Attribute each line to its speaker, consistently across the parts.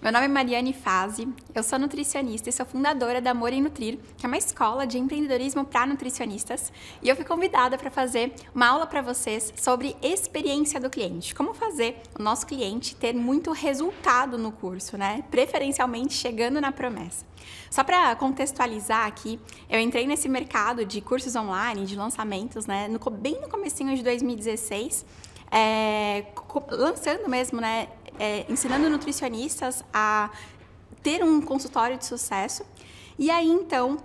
Speaker 1: Meu nome é Mariane Fazi, eu sou nutricionista e sou fundadora da Amor em Nutrir, que é uma escola de empreendedorismo para nutricionistas. E eu fui convidada para fazer uma aula para vocês sobre experiência do cliente. Como fazer o nosso cliente ter muito resultado no curso, né? Preferencialmente chegando na promessa. Só para contextualizar aqui, eu entrei nesse mercado de cursos online, de lançamentos, né? Bem no comecinho de 2016, lançando mesmo, né? Ensinando nutricionistas a ter um consultório de sucesso. E aí, então,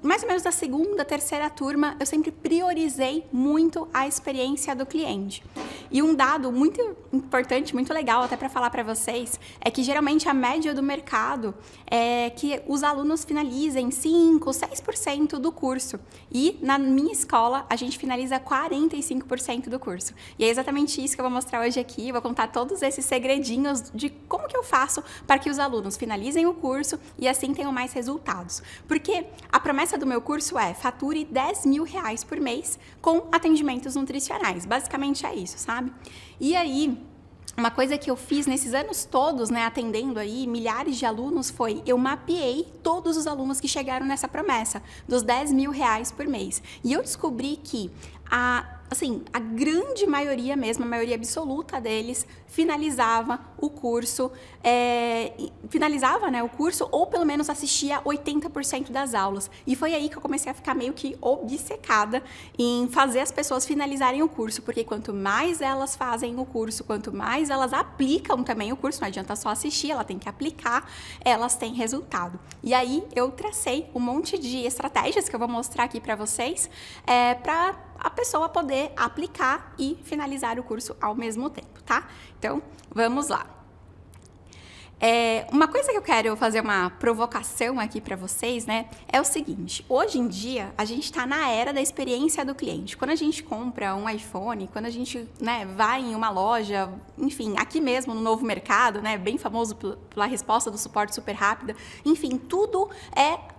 Speaker 1: mais ou menos da segunda, terceira turma, eu sempre priorizei muito a experiência do cliente. E um dado muito importante, muito legal até para falar para vocês, é que geralmente a média do mercado é que os alunos finalizem 5%, 6% do curso. E na minha escola, a gente finaliza 45% do curso. E é exatamente isso que eu vou mostrar hoje aqui. Eu vou contar todos esses segredinhos de como que eu faço para que os alunos finalizem o curso e assim tenham mais resultados. Porque a promessa do meu curso é fature R$10.000 por mês com atendimentos nutricionais. Basicamente é isso, sabe? E aí, uma coisa que eu fiz nesses anos todos, né, atendendo aí milhares de alunos, foi eu mapeei todos os alunos que chegaram nessa promessa dos R$10.000 por mês. E eu descobri que a grande maioria mesmo, a maioria absoluta deles, finalizava o curso, né, o curso, ou pelo menos assistia 80% das aulas. E foi aí que eu comecei a ficar meio que obcecada em fazer as pessoas finalizarem o curso, porque quanto mais elas fazem o curso, quanto mais elas aplicam também o curso, não adianta só assistir, ela tem que aplicar, elas têm resultado. E aí eu tracei um monte de estratégias que eu vou mostrar aqui para vocês, para a pessoa poder aplicar e finalizar o curso ao mesmo tempo, tá? Então, vamos lá. Uma coisa que eu quero fazer uma provocação aqui para vocês, né, é o seguinte: hoje em dia a gente está na era da experiência do cliente. Quando a gente compra um iPhone, quando a gente, né, vai em uma loja, enfim, aqui mesmo no Novo Mercado, né, bem famoso pela resposta do suporte super rápida, enfim, tudo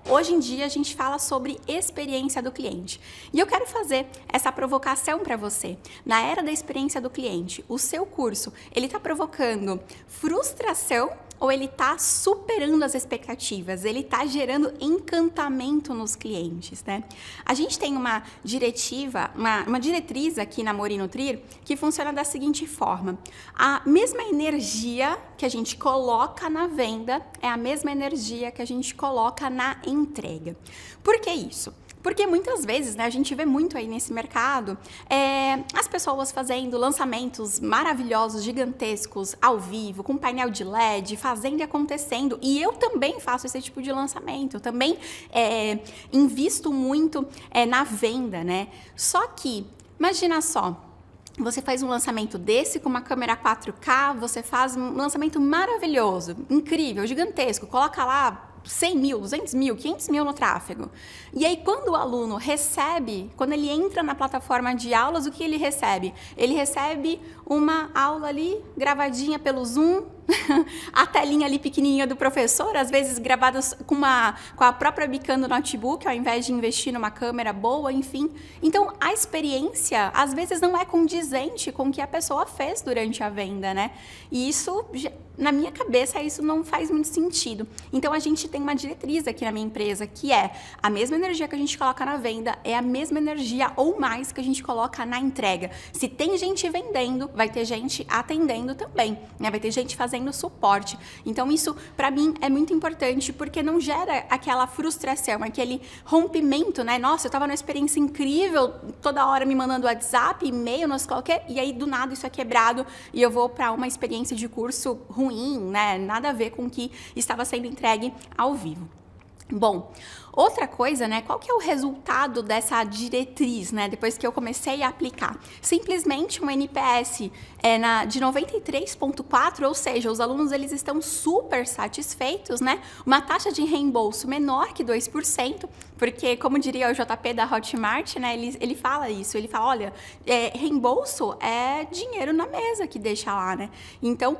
Speaker 1: hoje em dia a gente fala sobre experiência do cliente. E eu quero fazer essa provocação para você. Na era da experiência do cliente, o seu curso, ele está provocando frustração ou ele está superando as expectativas? Ele está gerando encantamento nos clientes, né? A gente tem uma diretriz aqui na Amor em Nutrir que funciona da seguinte forma: a mesma energia que a gente coloca na venda é a mesma energia que a gente coloca na entrega. Por que isso? Porque muitas vezes, né, a gente vê muito aí nesse mercado as pessoas fazendo lançamentos maravilhosos, gigantescos, ao vivo, com painel de LED, fazendo e acontecendo. E eu também faço esse tipo de lançamento. Eu também invisto muito na venda, né? Só que, imagina só, você faz um lançamento desse com uma câmera 4K, você faz um lançamento maravilhoso, incrível, gigantesco, coloca lá 100 mil, 200 mil, 500 mil no tráfego. E aí, quando o aluno recebe, quando ele entra na plataforma de aulas, o que ele recebe? Ele recebe uma aula ali, gravadinha pelo Zoom, a telinha ali pequenininha do professor, às vezes gravada com a própria webcam do notebook, ao invés de investir numa câmera boa, enfim. Então, a experiência, às vezes, não é condizente com o que a pessoa fez durante a venda, né? E isso, na minha cabeça, isso não faz muito sentido. Então, a gente tem uma diretriz aqui na minha empresa, que é a mesma energia que a gente coloca na venda, é a mesma energia ou mais que a gente coloca na entrega. Se tem gente vendendo, vai ter gente atendendo também, né? Vai ter gente fazendo suporte. Então, isso, para mim, é muito importante, porque não gera aquela frustração, aquele rompimento, né? Nossa, eu tava numa experiência incrível, toda hora me mandando WhatsApp, e-mail, não sei qualquer, e aí, do nada, isso é quebrado e eu vou para uma experiência de curso ruim, né? Nada a ver com o que estava sendo entregue ao vivo. Bom, outra coisa, né? Qual que é o resultado dessa diretriz, né? Depois que eu comecei a aplicar? Simplesmente um NPS de 93,4, ou seja, os alunos eles estão super satisfeitos, né? Uma taxa de reembolso menor que 2%, porque, como diria o JP da Hotmart, né? Ele fala isso, ele fala, olha, reembolso é dinheiro na mesa que deixa lá, né? Então,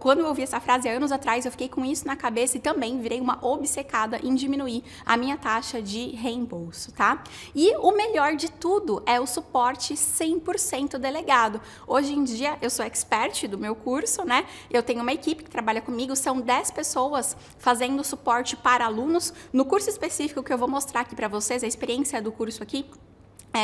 Speaker 1: quando eu ouvi essa frase há anos atrás, eu fiquei com isso na cabeça e também virei uma obcecada em diminuir a minha minha taxa de reembolso, tá? E o melhor de tudo é o suporte 100% delegado. Hoje em dia, eu sou expert do meu curso, né? Eu tenho uma equipe que trabalha comigo, são 10 pessoas fazendo suporte para alunos. No curso específico que eu vou mostrar aqui para vocês, a experiência do curso aqui,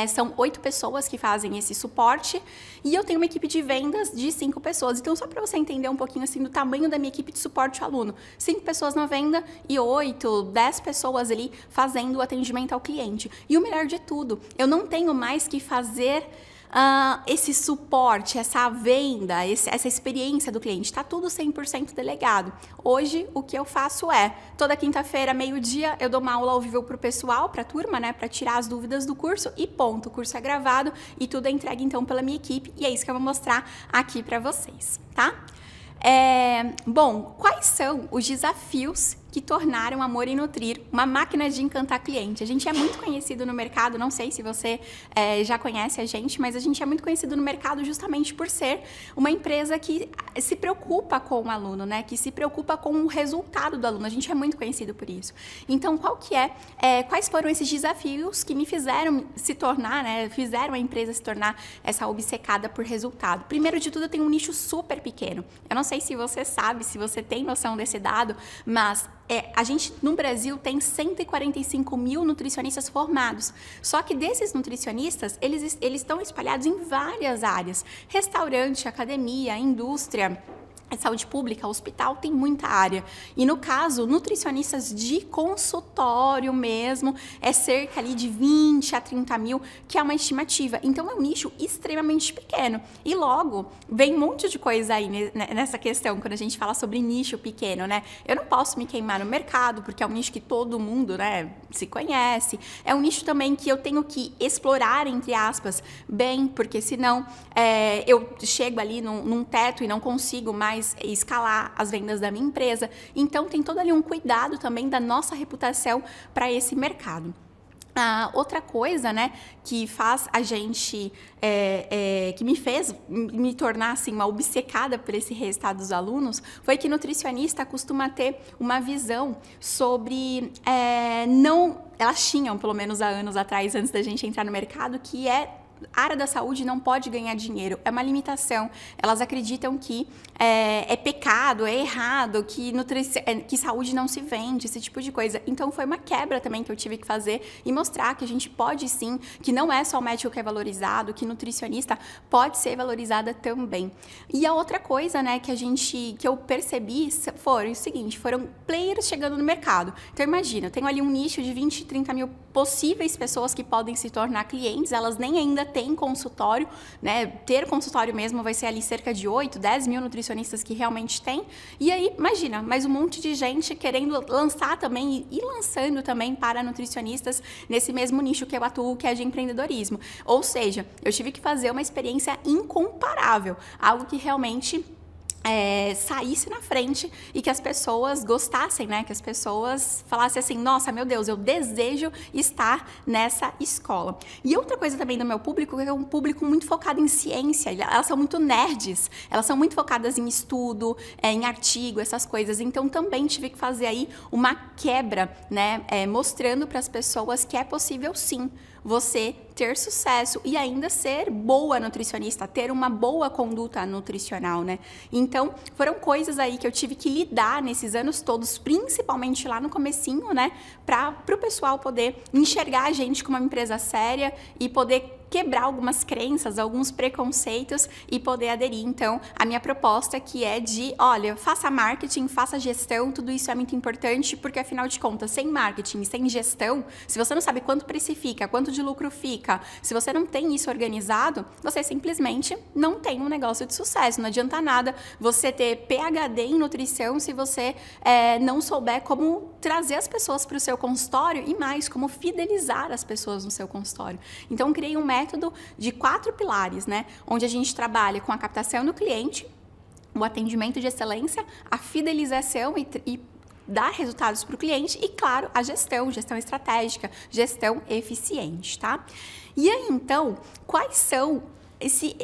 Speaker 1: são 8 pessoas que fazem esse suporte e eu tenho uma equipe de vendas de 5 pessoas. Então, só para você entender um pouquinho assim do tamanho da minha equipe de suporte ao aluno. 5 pessoas na venda e 8, 10 pessoas ali fazendo o atendimento ao cliente. E o melhor de tudo, eu não tenho mais que fazer esse suporte, essa venda, essa experiência do cliente, está tudo 100% delegado. Hoje, o que eu faço é, toda quinta-feira, meio-dia, eu dou uma aula ao vivo para o pessoal, para a turma, né, para tirar as dúvidas do curso e ponto. O curso é gravado e tudo é entregue, então, pela minha equipe e é isso que eu vou mostrar aqui para vocês, tá? Bom, quais são os desafios que tornaram Amor em Nutrir uma máquina de encantar cliente? A gente é muito conhecido no mercado, não sei se você já conhece a gente, mas a gente é muito conhecido no mercado justamente por ser uma empresa que se preocupa com o aluno, né? Que se preocupa com o resultado do aluno. A gente é muito conhecido por isso. Então, quais foram esses desafios que me fizeram se tornar, né? Fizeram a empresa se tornar essa obcecada por resultado? Primeiro de tudo, eu tenho um nicho super pequeno. Eu não sei se você sabe, se você tem noção desse dado, mas a gente, no Brasil, tem 145 mil nutricionistas formados. Só que desses nutricionistas, eles estão espalhados em várias áreas. Restaurante, academia, indústria, saúde pública, hospital, tem muita área. E no caso, nutricionistas de consultório mesmo, é cerca ali de 20 a 30 mil, que é uma estimativa. Então, é um nicho extremamente pequeno. E logo, vem um monte de coisa aí nessa questão, quando a gente fala sobre nicho pequeno, né? Eu não posso me queimar no mercado, porque é um nicho que todo mundo, né, se conhece. É um nicho também que eu tenho que explorar, entre aspas, bem, porque senão eu chego ali num teto e não consigo mais escalar as vendas da minha empresa. Então, tem todo ali um cuidado também da nossa reputação para esse mercado. Outra coisa, né, que faz a gente, que me fez me tornar assim, uma obcecada por esse resultado dos alunos, foi que nutricionista costuma ter uma visão sobre, elas tinham, pelo menos há anos atrás, antes da gente entrar no mercado, que a área da saúde não pode ganhar dinheiro, é uma limitação. Elas acreditam que é pecado, é errado, que saúde não se vende, esse tipo de coisa. Então, foi uma quebra também que eu tive que fazer e mostrar que a gente pode sim, que não é só o médico que é valorizado, que nutricionista pode ser valorizada também. E a outra coisa, né, que eu percebi foi o seguinte, foram players chegando no mercado. Então, imagina, eu tenho ali um nicho de 20, 30 mil possíveis pessoas que podem se tornar clientes, elas nem ainda têm consultório, né? Ter consultório mesmo vai ser ali cerca de 8, 10 mil nutricionistas que realmente tem. E aí, imagina, mais um monte de gente querendo lançar também e lançando também para nutricionistas nesse mesmo nicho que eu atuo, que é de empreendedorismo. Ou seja, eu tive que fazer uma experiência incomparável, algo que realmente saísse na frente e que as pessoas gostassem, né? Que as pessoas falassem assim, nossa, meu Deus, eu desejo estar nessa escola. E outra coisa também do meu público é um público muito focado em ciência, elas são muito nerds, elas são muito focadas em estudo, em artigo, essas coisas. Então, também tive que fazer aí uma quebra, né? Mostrando para as pessoas que é possível, sim, você ter sucesso e ainda ser boa nutricionista, ter uma boa conduta nutricional, né? Então, foram coisas aí que eu tive que lidar nesses anos todos, principalmente lá no comecinho, né? Para o pessoal poder enxergar a gente como uma empresa séria e poder quebrar algumas crenças, alguns preconceitos e poder aderir. Então, a minha proposta que é de, olha, faça marketing, faça gestão, tudo isso é muito importante, porque afinal de contas, sem marketing, sem gestão, se você não sabe quanto precifica, quanto de lucro fica, se você não tem isso organizado, você simplesmente não tem um negócio de sucesso. Não adianta nada você ter PhD em nutrição se você não souber como trazer as pessoas para o seu consultório e mais, como fidelizar as pessoas no seu consultório. Então, criei um método de 4 pilares, né? Onde a gente trabalha com a captação do cliente, o atendimento de excelência, a fidelização e dar resultados para o cliente e, claro, a gestão estratégica, gestão eficiente, tá? E aí, então, quais são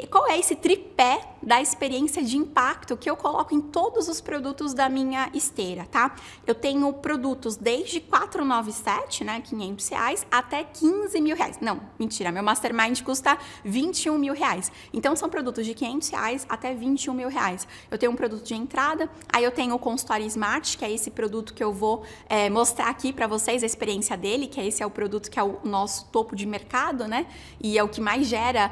Speaker 1: qual é esse tripé da experiência de impacto que eu coloco em todos os produtos da minha esteira, tá? Eu tenho produtos desde 497, né, R$ 500, até R$ 15.000. Não, mentira, meu Mastermind custa R$ 21.000. Então, são produtos de R$ 500 até R$ 21.000. Eu tenho um produto de entrada, aí eu tenho o Consultório Smart, que é esse produto que eu vou mostrar aqui para vocês a experiência dele, que esse é o produto que é o nosso topo de mercado, né? E é o que mais gera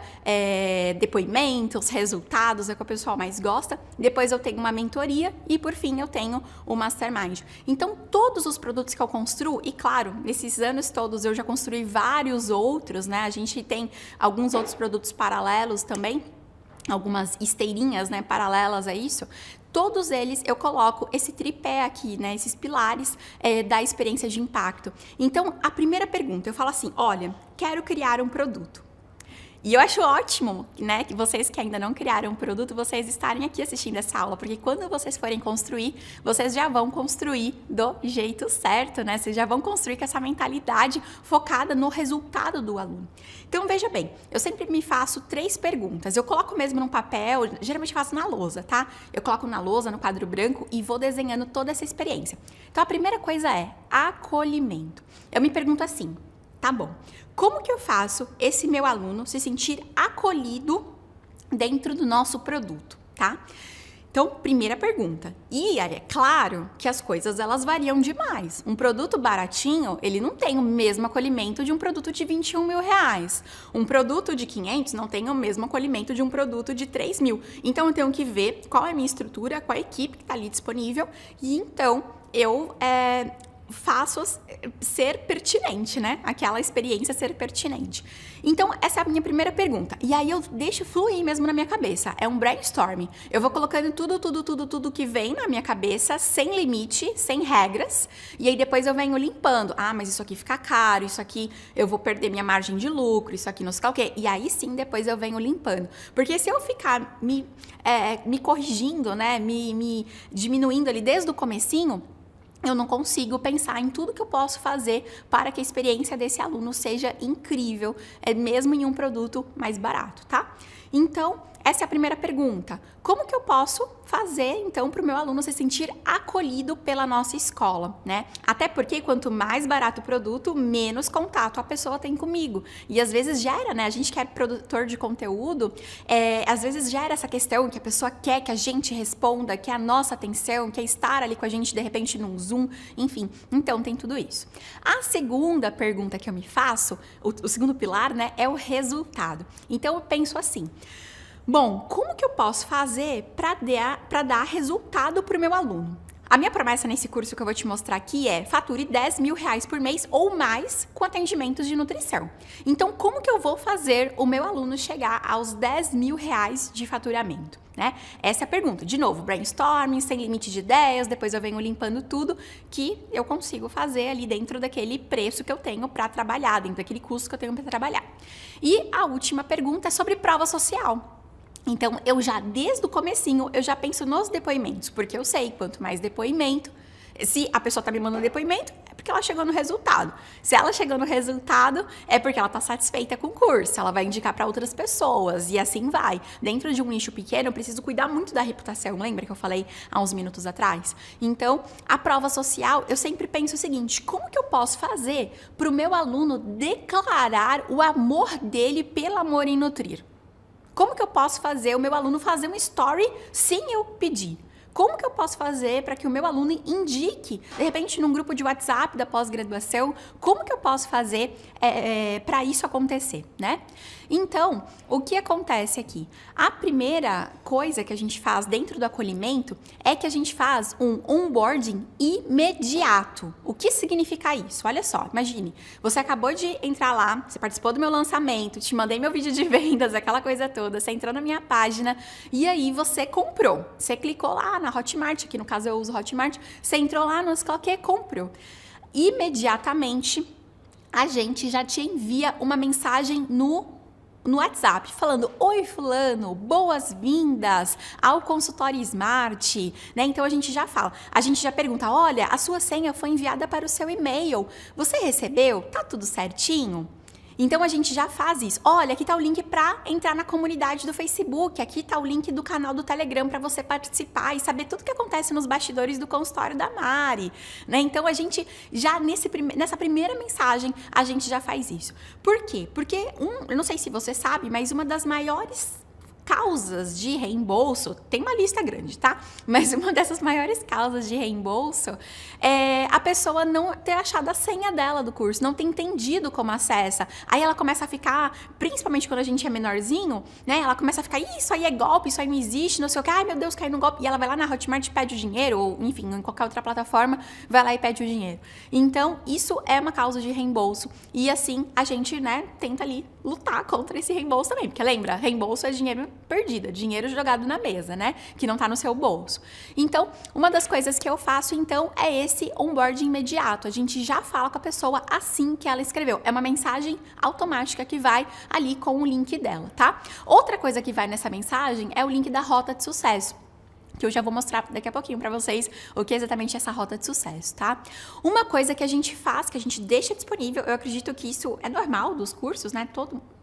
Speaker 1: depoimentos, resultados, é o que o pessoal mais gosta. Depois eu tenho uma mentoria e, por fim, eu tenho o Mastermind. Então, todos os produtos que eu construo, e claro, nesses anos todos eu já construí vários outros, né? A gente tem alguns outros produtos paralelos também, algumas esteirinhas, né, paralelas a isso. Todos eles eu coloco esse tripé aqui, né, esses pilares da experiência de impacto. Então, a primeira pergunta, eu falo assim, olha, quero criar um produto. E eu acho ótimo, né, que vocês que ainda não criaram um produto, vocês estarem aqui assistindo essa aula, porque quando vocês forem construir, vocês já vão construir do jeito certo, né? Vocês já vão construir com essa mentalidade focada no resultado do aluno. Então, veja bem, eu sempre me faço 3 perguntas. Eu coloco mesmo num papel, geralmente faço na lousa, tá? Eu coloco na lousa, no quadro branco e vou desenhando toda essa experiência. Então, a primeira coisa é acolhimento. Eu me pergunto assim, tá bom, como que eu faço esse meu aluno se sentir acolhido dentro do nosso produto, tá? Então, primeira pergunta. E é claro que as coisas elas variam demais. Um produto baratinho, ele não tem o mesmo acolhimento de um produto de R$ 21.000. Um produto de 500 não tem o mesmo acolhimento de um produto de 3.000. Então, eu tenho que ver qual é a minha estrutura, qual é a equipe que está ali disponível. E então, eu faço ser pertinente, né? Aquela experiência ser pertinente. Então, essa é a minha primeira pergunta. E aí eu deixo fluir mesmo na minha cabeça. É um brainstorming. Eu vou colocando tudo que vem na minha cabeça, sem limite, sem regras. E aí depois eu venho limpando. Ah, mas isso aqui fica caro, isso aqui eu vou perder minha margem de lucro, isso aqui não sei o quê. E aí sim, depois eu venho limpando. Porque se eu ficar me corrigindo, né? Me diminuindo ali desde o comecinho, eu não consigo pensar em tudo que eu posso fazer para que a experiência desse aluno seja incrível, mesmo em um produto mais barato, tá? Então, essa é a primeira pergunta. Como que eu posso fazer, então, para o meu aluno se sentir acolhido pela nossa escola, né? Até porque quanto mais barato o produto, menos contato a pessoa tem comigo. E às vezes gera, né? A gente que é produtor de conteúdo, às vezes gera essa questão que a pessoa quer que a gente responda, quer a nossa atenção, quer estar ali com a gente, de repente, num Zoom, enfim. Então, tem tudo isso. A segunda pergunta que eu me faço, o segundo pilar, né, é o resultado. Então, eu penso assim, bom, como que eu posso fazer para dar resultado para o meu aluno? A minha promessa nesse curso que eu vou te mostrar aqui é fature R$ 10.000 por mês ou mais com atendimentos de nutrição. Então, como que eu vou fazer o meu aluno chegar aos R$ 10.000 de faturamento? Né? Essa é a pergunta. De novo, brainstorming, sem limite de ideias, depois eu venho limpando tudo que eu consigo fazer ali dentro daquele preço que eu tenho para trabalhar, dentro daquele custo que eu tenho para trabalhar. E a última pergunta é sobre prova social. Então, eu já, desde o comecinho, eu já penso nos depoimentos, porque eu sei quanto mais depoimento, se a pessoa está me mandando depoimento, é porque ela chegou no resultado. Se ela chegou no resultado, é porque ela está satisfeita com o curso, ela vai indicar para outras pessoas e assim vai. Dentro de um nicho pequeno, eu preciso cuidar muito da reputação, lembra que eu falei há uns minutos atrás? Então, a prova social, eu sempre penso o seguinte, como que eu posso fazer para o meu aluno declarar o amor dele pelo amor em nutrir? Como que eu posso fazer o meu aluno fazer um story sem eu pedir? Como que eu posso fazer para que o meu aluno indique, de repente, num grupo de WhatsApp da pós-graduação, como que eu posso fazer para isso acontecer, né? Então, o que acontece aqui? A primeira coisa que a gente faz dentro do acolhimento é que a gente faz um onboarding imediato. O que significa isso? Olha só, imagine, você acabou de entrar lá, você participou do meu lançamento, te mandei meu vídeo de vendas, aquela coisa toda, você entrou na minha página e aí você comprou. Você clicou lá na Hotmart, aqui no caso eu uso Hotmart, você entrou lá no que comprou. Imediatamente, a gente já te envia uma mensagem no WhatsApp, falando, oi fulano, boas-vindas ao consultório Smart, né? Então a gente já fala, a gente já pergunta, olha, a sua senha foi enviada para o seu e-mail, você recebeu? Tá tudo certinho? Então a gente já faz isso. Olha, aqui tá o link para entrar na comunidade do Facebook, aqui tá o link do canal do Telegram para você participar e saber tudo que acontece nos bastidores do consultório da Mari, né? Então a gente já nessa primeira mensagem a gente já faz isso. Por quê? Porque eu não sei se você sabe, mas uma das maiores causas de reembolso, tem uma lista grande, tá? Mas uma dessas maiores causas de reembolso é a pessoa não ter achado a senha dela do curso, não ter entendido como acessa. Aí ela começa a ficar, principalmente quando a gente é menorzinho, né? Ela começa a ficar, isso aí é golpe, isso aí não existe, não sei o que, ai meu Deus, caiu no golpe. E ela vai lá na Hotmart e pede o dinheiro, ou enfim, em qualquer outra plataforma, vai lá e pede o dinheiro. Então, isso é uma causa de reembolso. E assim, a gente, né, tenta ali lutar contra esse reembolso também. Porque lembra, reembolso é dinheiro perdido, dinheiro jogado na mesa, né? Que não tá no seu bolso. Então, uma das coisas que eu faço, então, é esse onboarding imediato. A gente já fala com a pessoa assim que ela escreveu. É uma mensagem automática que vai ali com o link dela, tá? Outra coisa que vai nessa mensagem é o link da rota de sucesso, que eu já vou mostrar daqui a pouquinho pra vocês o que é exatamente essa rota de sucesso, tá? Uma coisa que a gente faz, que a gente deixa disponível, eu acredito que isso é normal dos cursos, né?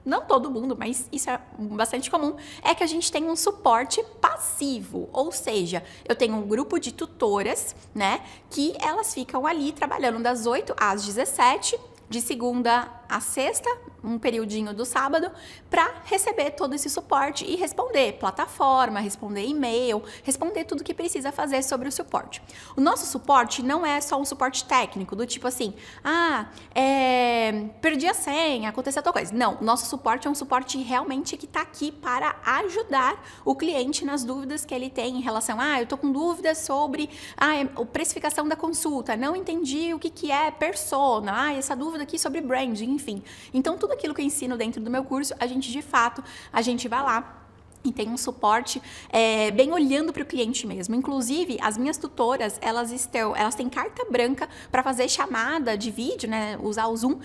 Speaker 1: Não todo mundo, mas isso é bastante comum, é que a gente tem um suporte passivo, ou seja, eu tenho um grupo de tutoras, né, que elas ficam ali trabalhando das 8 às 17, de segunda a sexta, um periodinho do sábado, para receber todo esse suporte e responder plataforma, responder e-mail, responder tudo que precisa fazer sobre o suporte. O nosso suporte não é só um suporte técnico, do tipo assim, perdi a senha, aconteceu tal coisa. Não, o nosso suporte é um suporte realmente que está aqui para ajudar o cliente nas dúvidas que ele tem em relação eu tô com dúvidas sobre a precificação da consulta, não entendi o que é persona, essa dúvida aqui sobre branding, enfim. Então, tudo aquilo que eu ensino dentro do meu curso, a gente vai lá e tem um suporte bem olhando para o cliente mesmo. Inclusive, as minhas tutoras, elas têm carta branca para fazer chamada de vídeo, né? Usar o Zoom,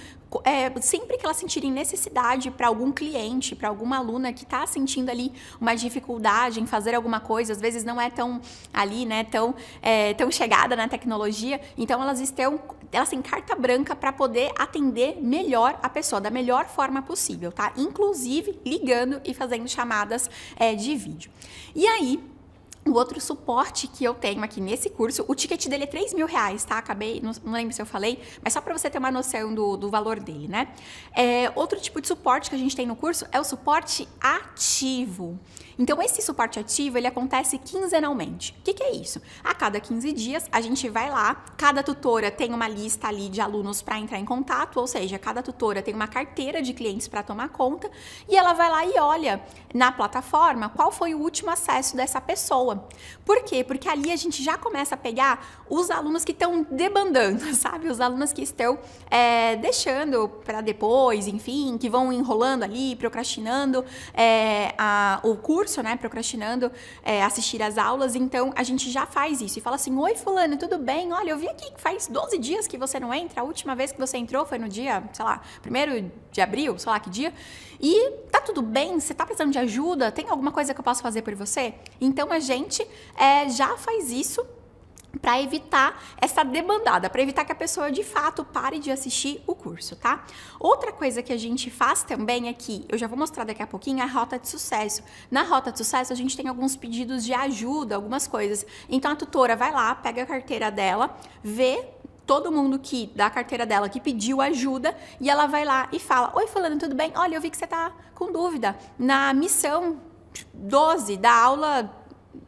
Speaker 1: sempre que elas sentirem necessidade para algum cliente, para alguma aluna que está sentindo ali uma dificuldade em fazer alguma coisa, às vezes não é tão ali, né? Tão chegada na tecnologia. Então, elas têm carta branca para poder atender melhor a pessoa, da melhor forma possível, tá? Inclusive, ligando e fazendo chamadas de vídeo. E aí, o outro suporte que eu tenho aqui nesse curso, o ticket dele é R$3.000, tá? Não lembro se eu falei, mas só para você ter uma noção do valor dele, né? Outro tipo de suporte que a gente tem no curso é o suporte ativo. Então, esse suporte ativo, ele acontece quinzenalmente. O que é isso? A cada 15 dias, a gente vai lá, cada tutora tem uma lista ali de alunos para entrar em contato, ou seja, cada tutora tem uma carteira de clientes para tomar conta, e ela vai lá e olha na plataforma qual foi o último acesso dessa pessoa. Por quê? Porque ali a gente já começa a pegar os alunos que estão debandando, sabe? Os alunos que estão deixando para depois, enfim, que vão enrolando ali, procrastinando o curso, né, procrastinando assistir às aulas. Então a gente já faz isso e fala assim: oi fulano, tudo bem? Olha, eu vi aqui que faz 12 dias que você não entra, a última vez que você entrou foi no dia, sei lá, 1º de abril, sei lá que dia, e tá tudo bem? Você tá precisando de ajuda? Tem alguma coisa que eu posso fazer por você? Então a gente já faz isso para evitar essa debandada, para evitar que a pessoa de fato pare de assistir o curso, tá? Outra coisa que a gente faz também aqui, eu já vou mostrar daqui a pouquinho, é a rota de sucesso. Na rota de sucesso, a gente tem alguns pedidos de ajuda, algumas coisas. Então, a tutora vai lá, pega a carteira dela, vê todo mundo da carteira dela que pediu ajuda e ela vai lá e fala: oi fulano, tudo bem? Olha, eu vi que você tá com dúvida na missão 12 da aula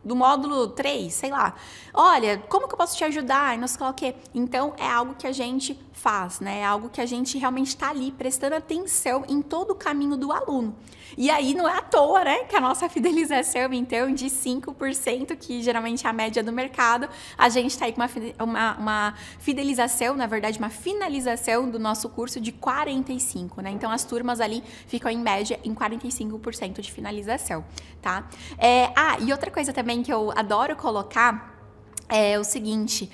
Speaker 1: do módulo 3, sei lá. Olha, como que eu posso te ajudar? E não sei lá o quê. Então, é algo que a gente faz, né? É algo que a gente realmente está ali prestando atenção em todo o caminho do aluno. E aí, não é à toa, né? Que a nossa fidelização, então, de 5%, que geralmente é a média do mercado, a gente está aí com uma fidelização, na verdade, uma finalização do nosso curso de 45%, né? Então, as turmas ali ficam, em média, em 45% de finalização, tá? E outra coisa também que eu adoro colocar é o seguinte: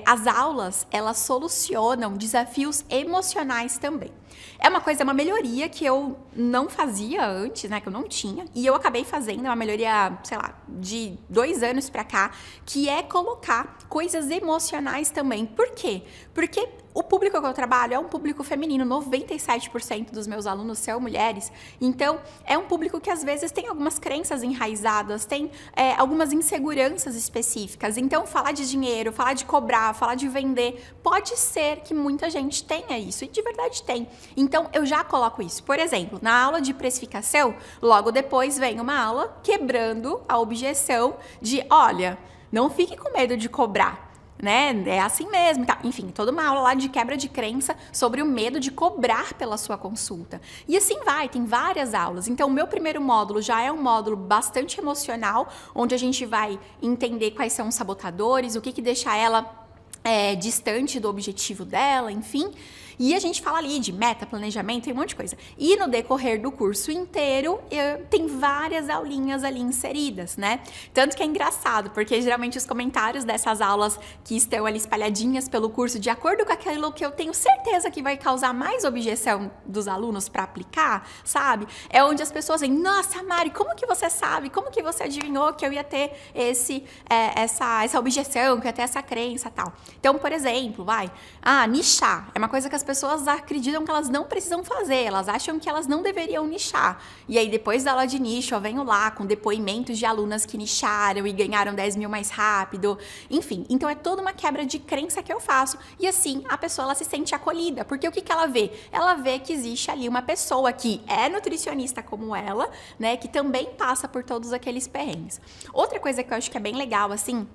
Speaker 1: as aulas, elas solucionam desafios emocionais também. É uma melhoria que eu não fazia antes, né, que eu não tinha, e eu acabei fazendo, é uma melhoria, sei lá, de 2 anos pra cá, que é colocar coisas emocionais também. Por quê? Porque o público que eu trabalho é um público feminino, 97% dos meus alunos são mulheres, então é um público que às vezes tem algumas crenças enraizadas, tem algumas inseguranças específicas, então falar de dinheiro, falar de cobrar, falar de vender, pode ser que muita gente tenha isso, e de verdade tem. Então eu já coloco isso, por exemplo, na aula de precificação, logo depois vem uma aula quebrando a objeção de, olha, não fique com medo de cobrar, né? É assim mesmo, tá? Enfim, toda uma aula lá de quebra de crença sobre o medo de cobrar pela sua consulta. E assim vai, tem várias aulas. Então, o meu primeiro módulo já é um módulo bastante emocional, onde a gente vai entender quais são os sabotadores, o que deixa ela distante do objetivo dela, enfim. E a gente fala ali de meta, planejamento e um monte de coisa. E no decorrer do curso inteiro, tem várias aulinhas ali inseridas, né? Tanto que é engraçado, porque geralmente os comentários dessas aulas que estão ali espalhadinhas pelo curso, de acordo com aquilo que eu tenho certeza que vai causar mais objeção dos alunos para aplicar, sabe? É onde as pessoas dizem, nossa, Mari, como que você sabe? Como que você adivinhou que eu ia ter essa objeção, que eu ia ter essa crença e tal? Então, por exemplo, nichar. É uma coisa que as pessoas acreditam que elas não precisam fazer, elas acham que elas não deveriam nichar. E aí, depois da aula de nicho, eu venho lá com depoimentos de alunas que nicharam e ganharam 10 mil mais rápido. Enfim, então é toda uma quebra de crença que eu faço. E assim, a pessoa ela se sente acolhida. Porque o que ela vê? Ela vê que existe ali uma pessoa que é nutricionista como ela, né? Que também passa por todos aqueles perrengues. Outra coisa que eu acho que é bem legal, assim,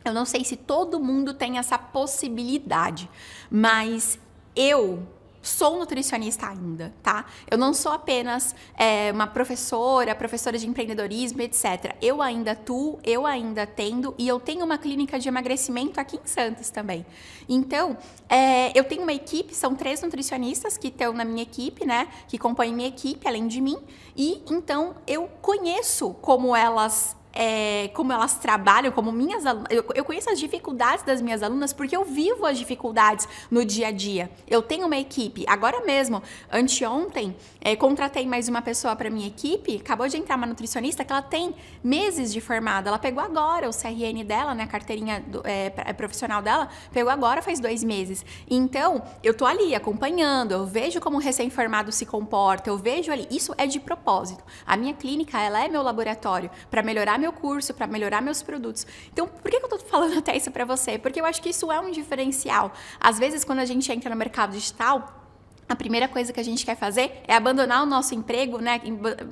Speaker 1: eu não sei se todo mundo tem essa possibilidade, mas eu sou nutricionista ainda, tá? Eu não sou apenas uma professora de empreendedorismo, etc. Eu ainda atuo, eu ainda atendo e eu tenho uma clínica de emagrecimento aqui em Santos também. Então, eu tenho uma equipe, são 3 nutricionistas que estão na minha equipe, né? Que compõem minha equipe, além de mim. E, então, eu conheço como elas trabalham, como minhas alunas. Eu conheço as dificuldades das minhas alunas porque eu vivo as dificuldades no dia a dia. Eu tenho uma equipe. Agora mesmo, anteontem, contratei mais uma pessoa para minha equipe. Acabou de entrar uma nutricionista que ela tem meses de formada. Ela pegou agora o CRN dela, né, a carteirinha profissional dela, pegou agora faz 2 meses. Então, eu tô ali acompanhando, eu vejo como o recém-formado se comporta, eu vejo ali. Isso é de propósito. A minha clínica, ela é meu laboratório para melhorar meu curso, para melhorar meus produtos. Então, por que eu tô falando até isso para você? Porque eu acho que isso é um diferencial. Às vezes, quando a gente entra no mercado digital, a primeira coisa que a gente quer fazer é abandonar o nosso emprego, né?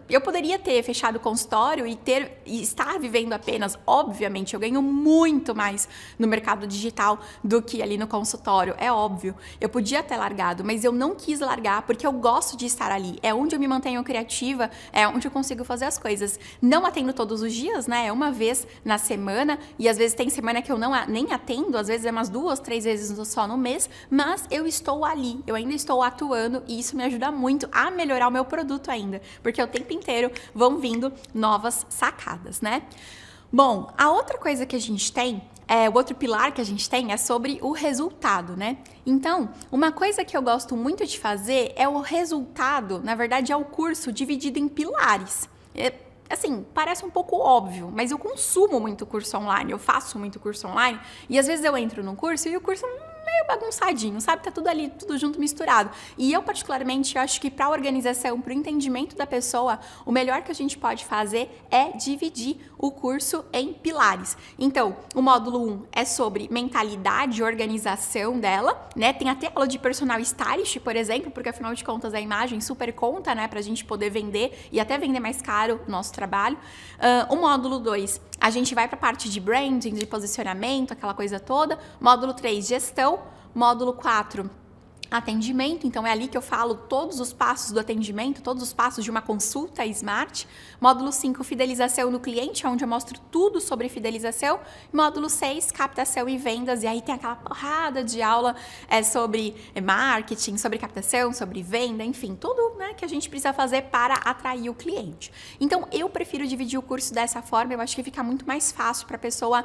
Speaker 1: Eu poderia ter fechado o consultório e estar vivendo apenas, obviamente, eu ganho muito mais no mercado digital do que ali no consultório, é óbvio. Eu podia ter largado, mas eu não quis largar porque eu gosto de estar ali. É onde eu me mantenho criativa, é onde eu consigo fazer as coisas. Não atendo todos os dias, né? É uma vez na semana e às vezes tem semana que eu nem atendo, às vezes é umas 2, 3 vezes só no mês, mas eu estou ali, eu ainda estou atuando e isso me ajuda muito a melhorar o meu produto ainda, porque o tempo inteiro vão vindo novas sacadas, né? Bom, a outra coisa que a gente tem, o outro pilar que a gente tem é sobre o resultado, né? Então, uma coisa que eu gosto muito de fazer é o resultado, na verdade é o curso dividido em pilares. Assim, parece um pouco óbvio, mas eu consumo muito curso online, eu faço muito curso online e às vezes eu entro num curso e o curso meio bagunçadinho, sabe? Tá tudo ali, tudo junto, misturado. E eu, particularmente, eu acho que para a organização, para o entendimento da pessoa, o melhor que a gente pode fazer é dividir o curso em pilares. Então, o módulo 1 é sobre mentalidade e organização dela, né? Tem até aula de personal stylist, por exemplo, porque afinal de contas a imagem super conta, né? Pra gente poder vender e até vender mais caro o nosso trabalho. O módulo 2, a gente vai para a parte de branding, de posicionamento, aquela coisa toda. Módulo 3, gestão. Módulo 4, atendimento, então é ali que eu falo todos os passos do atendimento, todos os passos de uma consulta Smart. Módulo 5, fidelização do cliente, onde eu mostro tudo sobre fidelização. Módulo 6, captação e vendas, e aí tem aquela porrada de aula sobre marketing, sobre captação, sobre venda, enfim, tudo, né, que a gente precisa fazer para atrair o cliente. Então, eu prefiro dividir o curso dessa forma, eu acho que fica muito mais fácil para a pessoa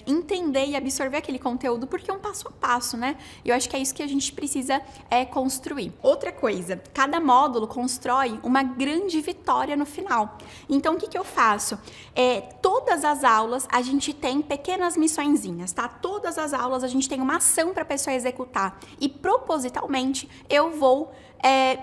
Speaker 1: entender e absorver aquele conteúdo, porque é um passo a passo, né? E eu acho que é isso que a gente precisa construir. Outra coisa, cada módulo constrói uma grande vitória no final. Então, o que eu faço? Todas as aulas a gente tem pequenas missõezinhas, tá? Todas as aulas a gente tem uma ação para a pessoa executar. E propositalmente eu vou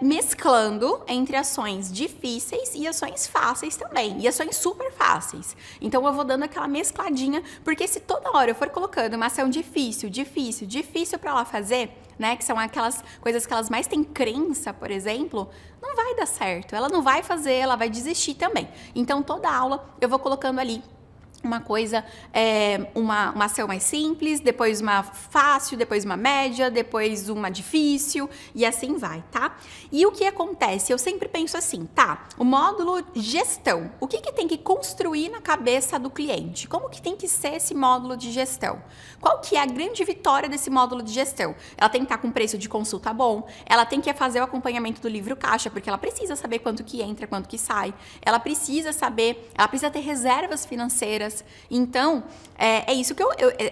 Speaker 1: mesclando entre ações difíceis e ações fáceis também, e ações super fáceis. Então eu vou dando aquela mescladinha, porque se toda hora eu for colocando uma ação difícil para ela fazer, né, que são aquelas coisas que elas mais têm crença, por exemplo, não vai dar certo, ela não vai fazer, ela vai desistir também. Então toda aula eu vou colocando ali uma coisa, uma ação mais simples, depois uma fácil, depois uma média, depois uma difícil e assim vai, tá? E o que acontece? Eu sempre penso assim, tá? O módulo gestão, o que tem que construir na cabeça do cliente? Como que tem que ser esse módulo de gestão? Qual que é a grande vitória desse módulo de gestão? Ela tem que estar com preço de consulta bom, ela tem que fazer o acompanhamento do livro caixa, porque ela precisa saber quanto que entra, quanto que sai, ela precisa saber, ela precisa ter reservas financeiras. Então, é isso que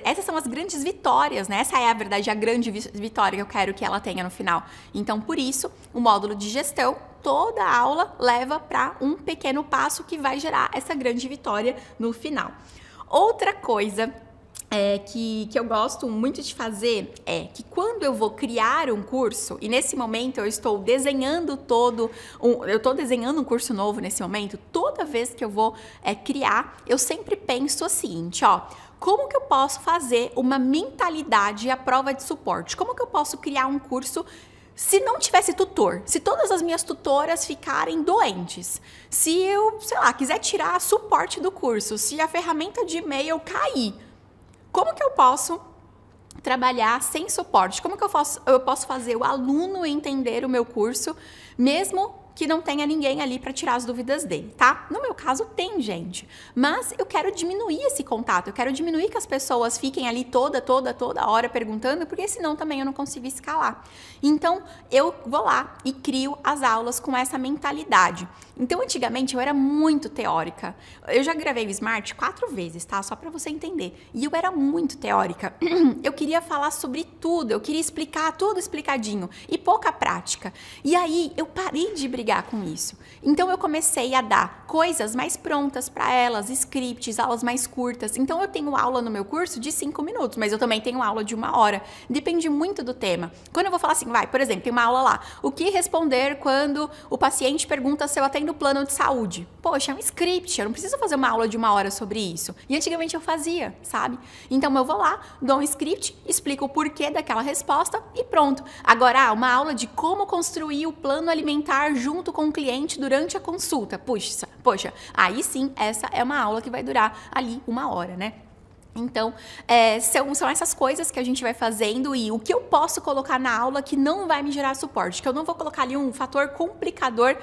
Speaker 1: essas são as grandes vitórias, né? Essa é a verdade, a grande vitória que eu quero que ela tenha no final. Então, por isso, o módulo de gestão, toda a aula leva para um pequeno passo que vai gerar essa grande vitória no final. Outra coisa que eu gosto muito de fazer é que quando eu vou criar um curso, e nesse momento eu estou desenhando um curso novo nesse momento, toda vez que eu vou criar, eu sempre penso o seguinte, ó, como que eu posso fazer uma mentalidade à prova de suporte? Como que eu posso criar um curso se não tivesse tutor? Se todas as minhas tutoras ficarem doentes? Se eu, sei lá, quiser tirar suporte do curso? Se a ferramenta de e-mail cair? Como que eu posso trabalhar sem suporte? Como que eu posso fazer o aluno entender o meu curso, mesmo que não tenha ninguém ali para tirar as dúvidas dele, tá? No meu caso, tem gente, mas eu quero diminuir esse contato, eu quero diminuir que as pessoas fiquem ali toda hora perguntando, porque senão também eu não consigo escalar. Então, eu vou lá e crio as aulas com essa mentalidade. Então, antigamente, eu era muito teórica. Eu já gravei o Smart 4 vezes, tá? Só para você entender. E eu era muito teórica. Eu queria falar sobre tudo, eu queria explicar tudo explicadinho e pouca prática. E aí, eu parei de brigar com isso. Então, eu comecei a dar coisas mais prontas para elas, scripts, aulas mais curtas. Então, eu tenho aula no meu curso de 5 minutos, mas eu também tenho aula de 1 hora. Depende muito do tema. Quando eu vou falar assim, por exemplo, tem uma aula lá, o que responder quando o paciente pergunta se eu atendo plano de saúde? Poxa, é um script, eu não preciso fazer uma aula de 1 hora sobre isso. E antigamente eu fazia, sabe? Então, eu vou lá, dou um script, explico o porquê daquela resposta e pronto. Agora, uma aula de como construir o plano alimentar junto com o cliente durante a consulta. Poxa, aí sim, essa é uma aula que vai durar ali 1 hora, né? Então, são essas coisas que a gente vai fazendo e o que eu posso colocar na aula que não vai me gerar suporte, que eu não vou colocar ali um fator complicador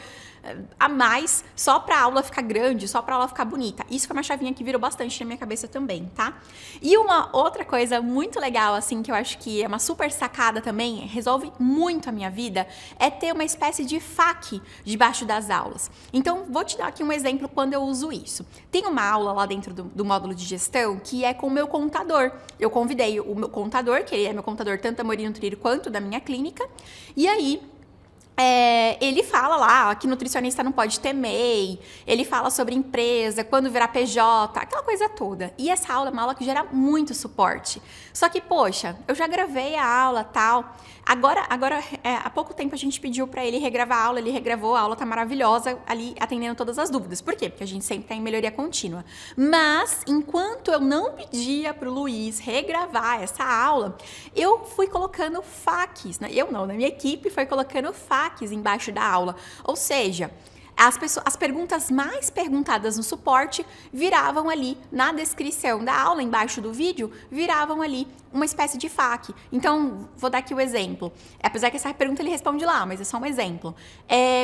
Speaker 1: a mais só para a aula ficar grande, só para a aula ficar bonita. Isso foi uma chavinha que virou bastante na minha cabeça também, tá? E uma outra coisa muito legal, assim, que eu acho que é uma super sacada também, resolve muito a minha vida, é ter uma espécie de FAQ debaixo das aulas. Então, vou te dar aqui um exemplo quando eu uso isso. Tem uma aula lá dentro do módulo de gestão que é com o meu contador. Eu convidei o meu contador, que ele é meu contador tanto da Morino Trilho quanto da minha clínica, e aí ele fala lá que nutricionista não pode ter MEI, ele fala sobre empresa, quando virar PJ, aquela coisa toda. E essa aula é uma aula que gera muito suporte. Só que, poxa, eu já gravei a aula, tal. Agora há pouco tempo a gente pediu para ele regravar a aula, ele regravou, a aula tá maravilhosa, ali atendendo todas as dúvidas. Por quê? Porque a gente sempre tá em melhoria contínua. Mas, enquanto eu não pedia pro Luiz regravar essa aula, eu fui colocando FAQs, né? Eu não, na minha equipe foi colocando FAQs embaixo da aula. Ou seja, as perguntas mais perguntadas no suporte viravam ali na descrição da aula, embaixo do vídeo, viravam ali uma espécie de FAQ. Então, vou dar aqui o exemplo. Apesar que essa pergunta ele responde lá, mas é só um exemplo.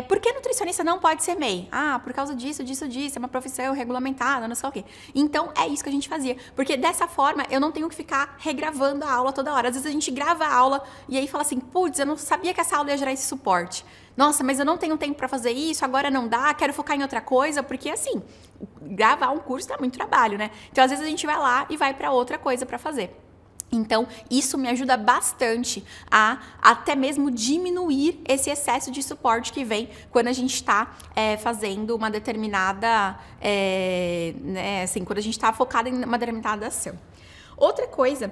Speaker 1: Por que nutricionista não pode ser MEI? Ah, por causa disso, é uma profissão regulamentada, não sei o quê. Então, é isso que a gente fazia. Porque dessa forma, eu não tenho que ficar regravando a aula toda hora. Às vezes a gente grava a aula e aí fala assim, putz, eu não sabia que essa aula ia gerar esse suporte. Nossa, mas eu não tenho tempo para fazer isso, agora não dá, quero focar em outra coisa, porque assim, gravar um curso dá muito trabalho, né? Então, às vezes a gente vai lá e vai para outra coisa para fazer. Então, isso me ajuda bastante a até mesmo diminuir esse excesso de suporte que vem quando a gente está fazendo uma determinada, né, assim, quando a gente está focado em uma determinada ação. Outra coisa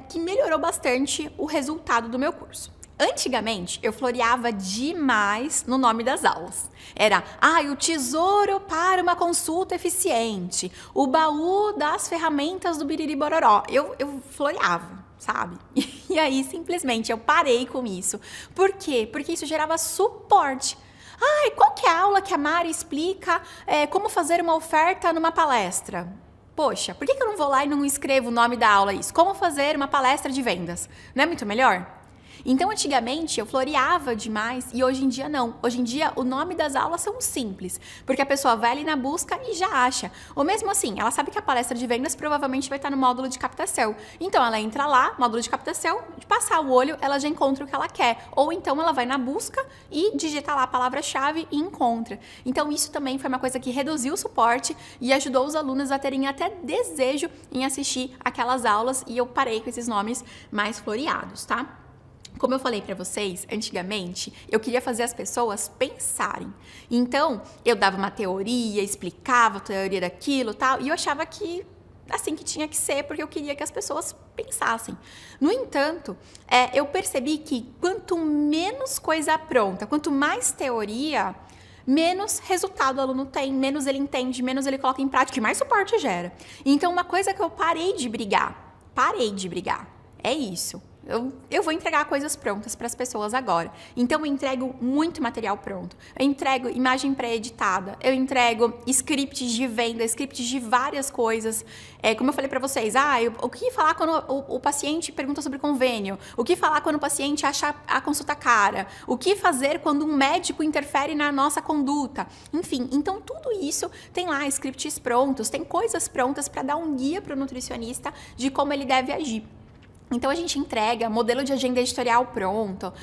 Speaker 1: que melhorou bastante o resultado do meu curso. Antigamente, eu floreava demais no nome das aulas. Era, o tesouro para uma consulta eficiente, o baú das ferramentas do Biriri Bororó. Eu floreava, sabe? E aí, simplesmente, eu parei com isso. Por quê? Porque isso gerava suporte. Qual que é a aula que a Mari explica como fazer uma oferta numa palestra? Poxa, por que eu não vou lá e não escrevo o nome da aula isso? Como fazer uma palestra de vendas? Não é muito melhor? Então, antigamente, eu floreava demais e hoje em dia não. Hoje em dia, o nome das aulas são simples, porque a pessoa vai ali na busca e já acha. Ou mesmo assim, ela sabe que a palestra de vendas provavelmente vai estar no módulo de captação. Então, ela entra lá, módulo de captação, de passar o olho, ela já encontra o que ela quer. Ou então, ela vai na busca e digita lá a palavra-chave e encontra. Então, isso também foi uma coisa que reduziu o suporte e ajudou os alunos a terem até desejo em assistir aquelas aulas, e eu parei com esses nomes mais floreados, tá? Como eu falei para vocês, antigamente, eu queria fazer as pessoas pensarem. Então, eu dava uma teoria, explicava a teoria daquilo e tal, e eu achava que assim que tinha que ser, porque eu queria que as pessoas pensassem. No entanto, eu percebi que quanto menos coisa pronta, quanto mais teoria, menos resultado o aluno tem, menos ele entende, menos ele coloca em prática e mais suporte gera. Então, uma coisa que eu parei de brigar, é isso. Eu vou entregar coisas prontas para as pessoas agora. Então, eu entrego muito material pronto. Eu entrego imagem pré-editada. Eu entrego scripts de venda, scripts de várias coisas. Como eu falei para vocês, o que falar quando o paciente pergunta sobre convênio? O que falar quando o paciente acha a consulta cara? O que fazer quando um médico interfere na nossa conduta? Enfim, então tudo isso tem lá scripts prontos, tem coisas prontas para dar um guia para o nutricionista de como ele deve agir. Então, a gente entrega modelo de agenda editorial pronto.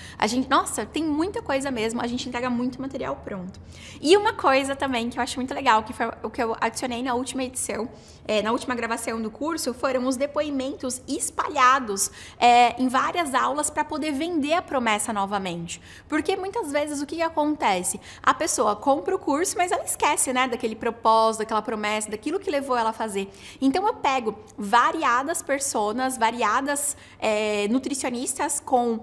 Speaker 1: Nossa, tem muita coisa mesmo. A gente entrega muito material pronto. E uma coisa também que eu acho muito legal, que foi o que eu adicionei na última edição, na última gravação do curso, foram os depoimentos espalhados em várias aulas para poder vender a promessa novamente. Porque muitas vezes o que acontece? A pessoa compra o curso, mas ela esquece, né, daquele propósito, daquela promessa, daquilo que levou ela a fazer. Então, eu pego variadas personas, variadas nutricionistas com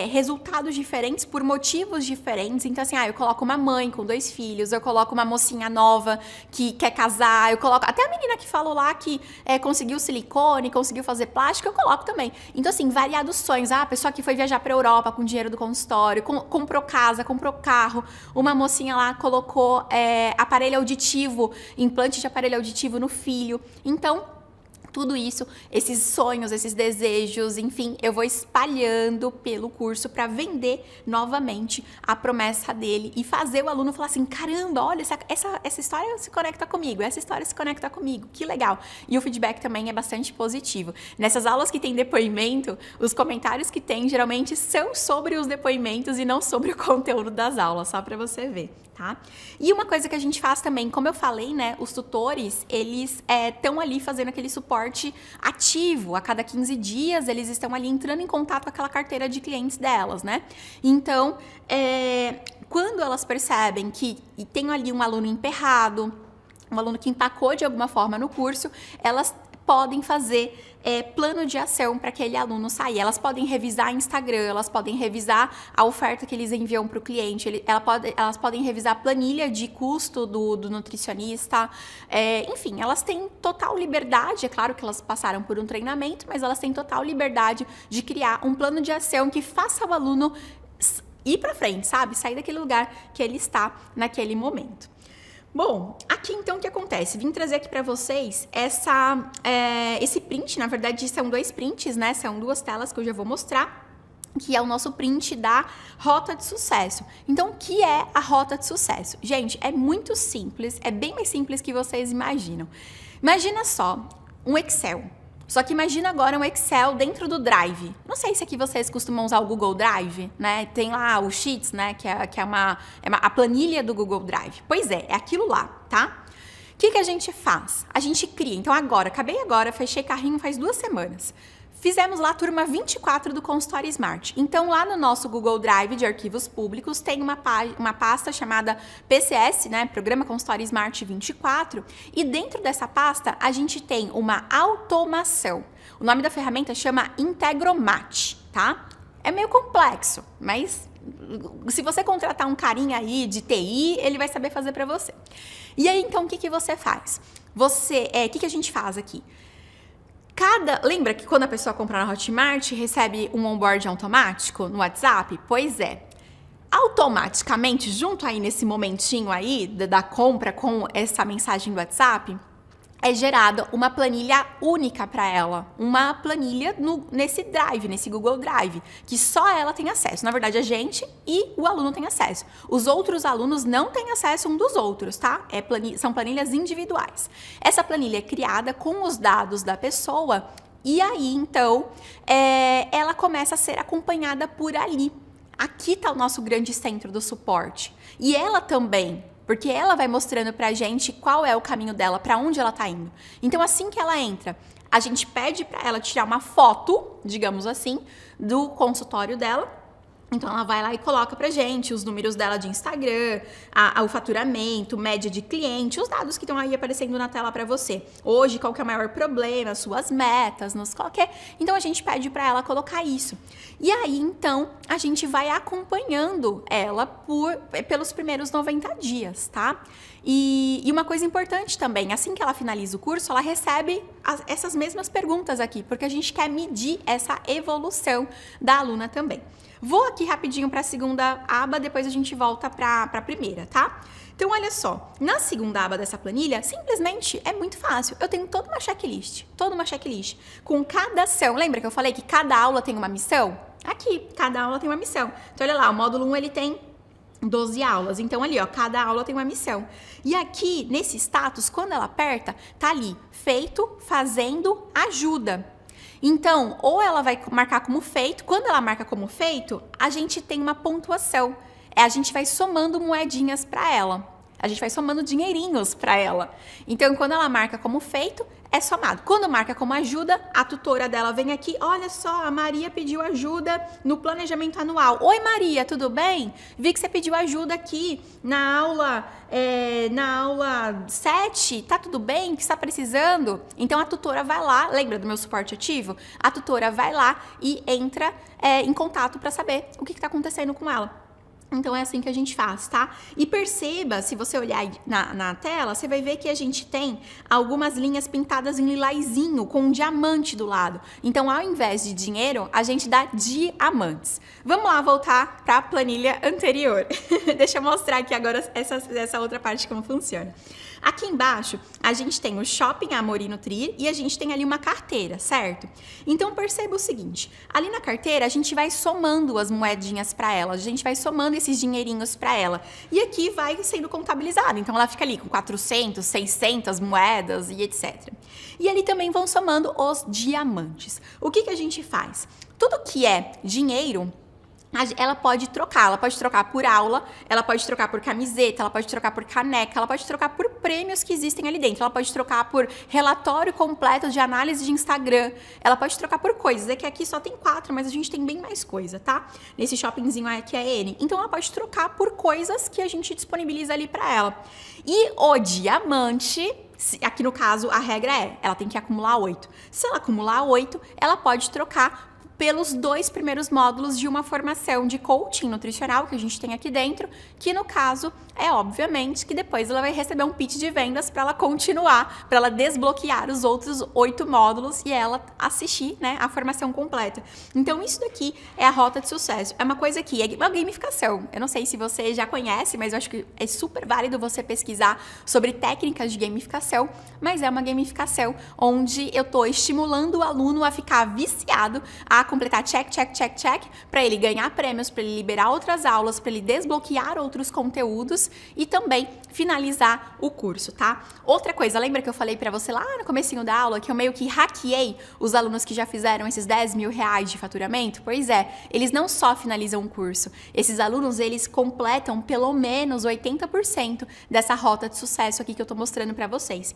Speaker 1: resultados diferentes por motivos diferentes. Então, assim, eu coloco uma mãe com 2 filhos, eu coloco uma mocinha nova que quer casar, eu coloco até a menina que falou lá que conseguiu silicone, conseguiu fazer plástico, eu coloco também. Então, assim, variados sonhos. A pessoa que foi viajar pra Europa com dinheiro do consultório, comprou casa, comprou carro. Uma mocinha lá colocou aparelho auditivo, implante de aparelho auditivo no filho. Então, tudo isso, esses sonhos, esses desejos, enfim, eu vou espalhando pelo curso para vender novamente a promessa dele e fazer o aluno falar assim, caramba, olha, essa história se conecta comigo, essa história se conecta comigo, que legal. E o feedback também é bastante positivo. Nessas aulas que tem depoimento, os comentários que tem geralmente são sobre os depoimentos e não sobre o conteúdo das aulas, só para você ver. Tá? E uma coisa que a gente faz também, como eu falei, né, os tutores, eles estão ali fazendo aquele suporte ativo, a cada 15 dias eles estão ali entrando em contato com aquela carteira de clientes delas, né? Então, quando elas percebem que tem ali um aluno emperrado, um aluno que empacou de alguma forma no curso, elas podem fazer plano de ação para aquele aluno sair. Elas podem revisar Instagram, elas podem revisar a oferta que eles enviam para o cliente, elas podem revisar a planilha de custo do nutricionista. Enfim, elas têm total liberdade, é claro que elas passaram por um treinamento, mas elas têm total liberdade de criar um plano de ação que faça o aluno ir para frente, sabe? Sair daquele lugar que ele está naquele momento. Bom, aqui então o que acontece? Vim trazer aqui para vocês esse print, na verdade são 2 prints, né? São 2 telas que eu já vou mostrar, que é o nosso print da rota de sucesso. Então, o que é a rota de sucesso? Gente, é muito simples, é bem mais simples que vocês imaginam. Imagina só, um Excel. Só que imagina agora um Excel dentro do Drive. Não sei se aqui vocês costumam usar o Google Drive, né? Tem lá o Sheets, né? Que é a planilha do Google Drive. Pois é aquilo lá, tá? O que a gente faz? A gente cria. Então acabei agora, fechei carrinho faz 2 semanas. Fizemos lá a turma 24 do Consultório Smart. Então, lá no nosso Google Drive de arquivos públicos, tem uma pasta chamada PCS, né? Programa Consultório Smart 24. E dentro dessa pasta, a gente tem uma automação. O nome da ferramenta chama Integromat, tá? É meio complexo, mas se você contratar um carinha aí de TI, ele vai saber fazer para você. E aí, então, o que você faz? O que a gente faz aqui? Lembra que quando a pessoa compra na Hotmart, recebe um onboard automático no WhatsApp? Pois é. Automaticamente, junto aí nesse momentinho aí da compra com essa mensagem do WhatsApp, é gerada uma planilha única para ela. Uma planilha nesse Drive, nesse Google Drive, que só ela tem acesso. Na verdade, a gente e o aluno tem acesso. Os outros alunos não têm acesso um dos outros, tá? São planilhas individuais. Essa planilha é criada com os dados da pessoa e aí, então, ela começa a ser acompanhada por ali. Aqui está o nosso grande centro do suporte. E ela também, porque ela vai mostrando pra gente qual é o caminho dela, pra onde ela tá indo. Então, assim que ela entra, a gente pede pra ela tirar uma foto, digamos assim, do consultório dela. Então, ela vai lá e coloca pra gente os números dela de Instagram, o faturamento, média de cliente, os dados que estão aí aparecendo na tela pra você. Hoje, qual que é o maior problema, suas metas, qualquer. Então, a gente pede pra ela colocar isso. E aí, então, a gente vai acompanhando ela pelos primeiros 90 dias, tá? E uma coisa importante também, assim que ela finaliza o curso, ela recebe essas mesmas perguntas aqui, porque a gente quer medir essa evolução da aluna também. Vou aqui rapidinho para a segunda aba, depois a gente volta para a primeira, tá? Então, olha só, na segunda aba dessa planilha, simplesmente é muito fácil. Eu tenho toda uma checklist, com cada ação. Lembra que eu falei que cada aula tem uma missão? Aqui, cada aula tem uma missão. Então, olha lá, o módulo 1, ele tem 12 aulas. Então, ali, ó, cada aula tem uma missão. E aqui, nesse status, quando ela aperta, tá ali, feito, fazendo, ajuda. Então, ou ela vai marcar como feito, quando ela marca como feito, a gente tem uma pontuação. A gente vai somando moedinhas para ela. A gente vai somando dinheirinhos para ela. Então, quando ela marca como feito, é somado. Quando marca como ajuda, a tutora dela vem aqui, olha só, a Maria pediu ajuda no planejamento anual. Oi, Maria, tudo bem? Vi que você pediu ajuda aqui na aula 7, tá tudo bem? O que você está precisando? Então, a tutora vai lá, lembra do meu suporte ativo? A tutora vai lá e entra em contato para saber o que está acontecendo com ela. Então, é assim que a gente faz, tá? E perceba, se você olhar na tela, você vai ver que a gente tem algumas linhas pintadas em lilazinho, com um diamante do lado. Então, ao invés de dinheiro, a gente dá diamantes. Vamos lá voltar para a planilha anterior. Deixa eu mostrar aqui agora essa outra parte como funciona. Aqui embaixo, a gente tem o Shopping Amor e Nutrir e a gente tem ali uma carteira, certo? Então, perceba o seguinte, ali na carteira, a gente vai somando as moedinhas para ela, a gente vai somando esses dinheirinhos para ela. E aqui vai sendo contabilizado, então ela fica ali com 400, 600 moedas e etc. E ali também vão somando os diamantes. O que a gente faz? Tudo que é dinheiro, ela pode trocar por aula, ela pode trocar por camiseta, ela pode trocar por caneca, ela pode trocar por prêmios que existem ali dentro, ela pode trocar por relatório completo de análise de Instagram, ela pode trocar por coisas, é que aqui só tem 4, mas a gente tem bem mais coisa, tá? Nesse shoppingzinho aqui é N. Então, ela pode trocar por coisas que a gente disponibiliza ali pra ela. E o diamante, aqui no caso, a regra ela tem que acumular 8. Se ela acumular 8, ela pode trocar pelos 2 primeiros módulos de uma formação de coaching nutricional que a gente tem aqui dentro, que no caso é obviamente que depois ela vai receber um pitch de vendas para ela continuar, para ela desbloquear os outros 8 módulos e ela assistir, né, a formação completa. Então isso daqui é a rota de sucesso. É uma coisa que é uma gamificação. Eu não sei se você já conhece, mas eu acho que é super válido você pesquisar sobre técnicas de gamificação, mas é uma gamificação onde eu estou estimulando o aluno a ficar viciado, a completar check, check, check, check, para ele ganhar prêmios, para ele liberar outras aulas, para ele desbloquear outros conteúdos e também finalizar o curso, tá? Outra coisa, lembra que eu falei para você lá no comecinho da aula que eu meio que hackeei os alunos que já fizeram esses 10 mil reais de faturamento? Pois é, eles não só finalizam o curso, esses alunos, eles completam pelo menos 80% dessa rota de sucesso aqui que eu tô mostrando para vocês.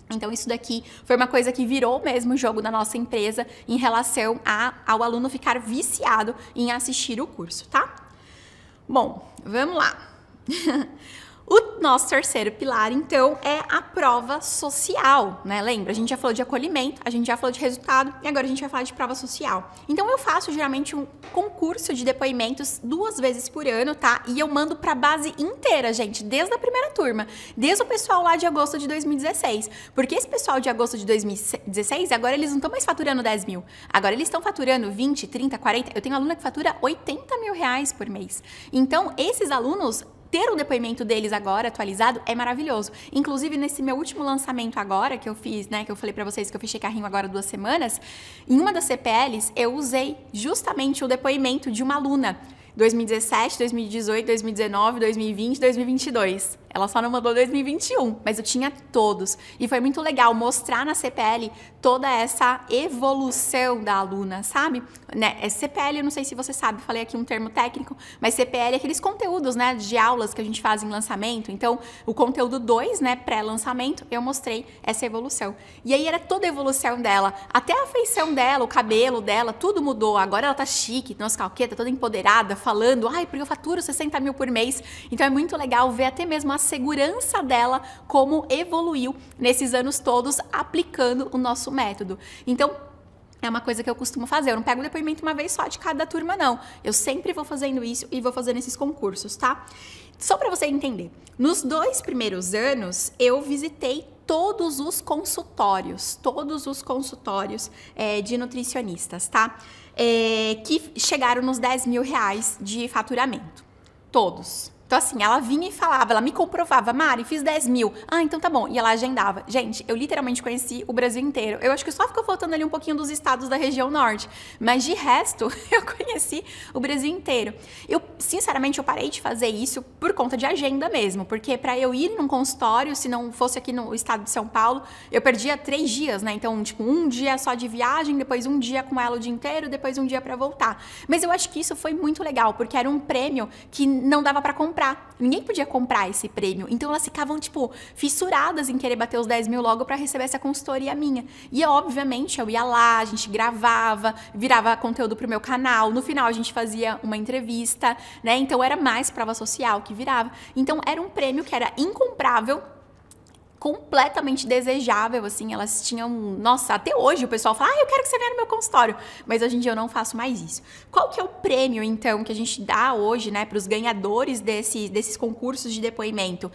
Speaker 1: Então, isso daqui foi uma coisa que virou mesmo o jogo da nossa empresa em relação ao aluno ficar viciado em assistir o curso, tá? Bom, vamos lá. O nosso terceiro pilar, então, é a prova social, né? Lembra? A gente já falou de acolhimento, a gente já falou de resultado e agora a gente vai falar de prova social. Então, eu faço geralmente um concurso de depoimentos 2 vezes por ano, tá? E eu mando pra base inteira, gente, desde a primeira turma, desde o pessoal lá de agosto de 2016. Porque esse pessoal de agosto de 2016, agora eles não estão mais faturando 10 mil. Agora eles estão faturando 20, 30, 40. Eu tenho aluna que fatura 80 mil reais por mês. Então, esses alunos, ter o depoimento deles agora atualizado é maravilhoso. Inclusive, nesse meu último lançamento agora, que eu fiz, né, que eu falei pra vocês que eu fechei carrinho agora 2 semanas, em uma das CPLs, eu usei justamente o depoimento de uma aluna. 2017, 2018, 2019, 2020, 2022. Ela só não mandou 2021, mas eu tinha todos. E foi muito legal mostrar na CPL toda essa evolução da aluna, sabe? Né? CPL, eu não sei se você sabe, falei aqui um termo técnico, mas CPL é aqueles conteúdos, né, de aulas que a gente faz em lançamento. Então, o conteúdo 2, né, pré-lançamento, eu mostrei essa evolução. E aí era toda a evolução dela, até a feição dela, o cabelo dela, tudo mudou. Agora ela tá chique, nossa calqueta, toda empoderada, falando, ai, porque eu faturo 60 mil por mês. Então é muito legal ver até mesmo a segurança dela, como evoluiu nesses anos todos aplicando o nosso método. Então, é uma coisa que eu costumo fazer. Eu não pego o depoimento uma vez só de cada turma, não. Eu sempre vou fazendo isso e vou fazendo esses concursos, tá? Só para você entender. Nos 2 primeiros anos, eu visitei todos os consultórios de nutricionistas, tá? Que chegaram nos 10 mil reais de faturamento. Todos. Então, assim, ela vinha e falava, ela me comprovava, Mari, fiz 10 mil. Ah, então tá bom. E ela agendava. Gente, eu literalmente conheci o Brasil inteiro. Eu acho que só ficou faltando ali um pouquinho dos estados da região norte. Mas de resto, eu conheci o Brasil inteiro. Eu, sinceramente, eu parei de fazer isso por conta de agenda mesmo. Porque pra eu ir num consultório, se não fosse aqui no estado de São Paulo, eu perdia 3 dias, né? Então, tipo, um dia só de viagem, depois um dia com ela o dia inteiro, depois um dia pra voltar. Mas eu acho que isso foi muito legal, porque era um prêmio que não dava pra comprar. Ninguém podia comprar esse prêmio. Então elas ficavam, tipo, fissuradas em querer bater os 10 mil logo pra receber essa consultoria minha. E, obviamente, eu ia lá, a gente gravava, virava conteúdo pro meu canal. No final, a gente fazia uma entrevista, né? Então era mais prova social que virava. Então era um prêmio que era incomprável, completamente desejável, assim, elas tinham... Nossa, até hoje o pessoal fala, eu quero que você venha no meu consultório. Mas hoje em dia eu não faço mais isso. Qual que é o prêmio, então, que a gente dá hoje, né, para os ganhadores desses concursos de depoimento?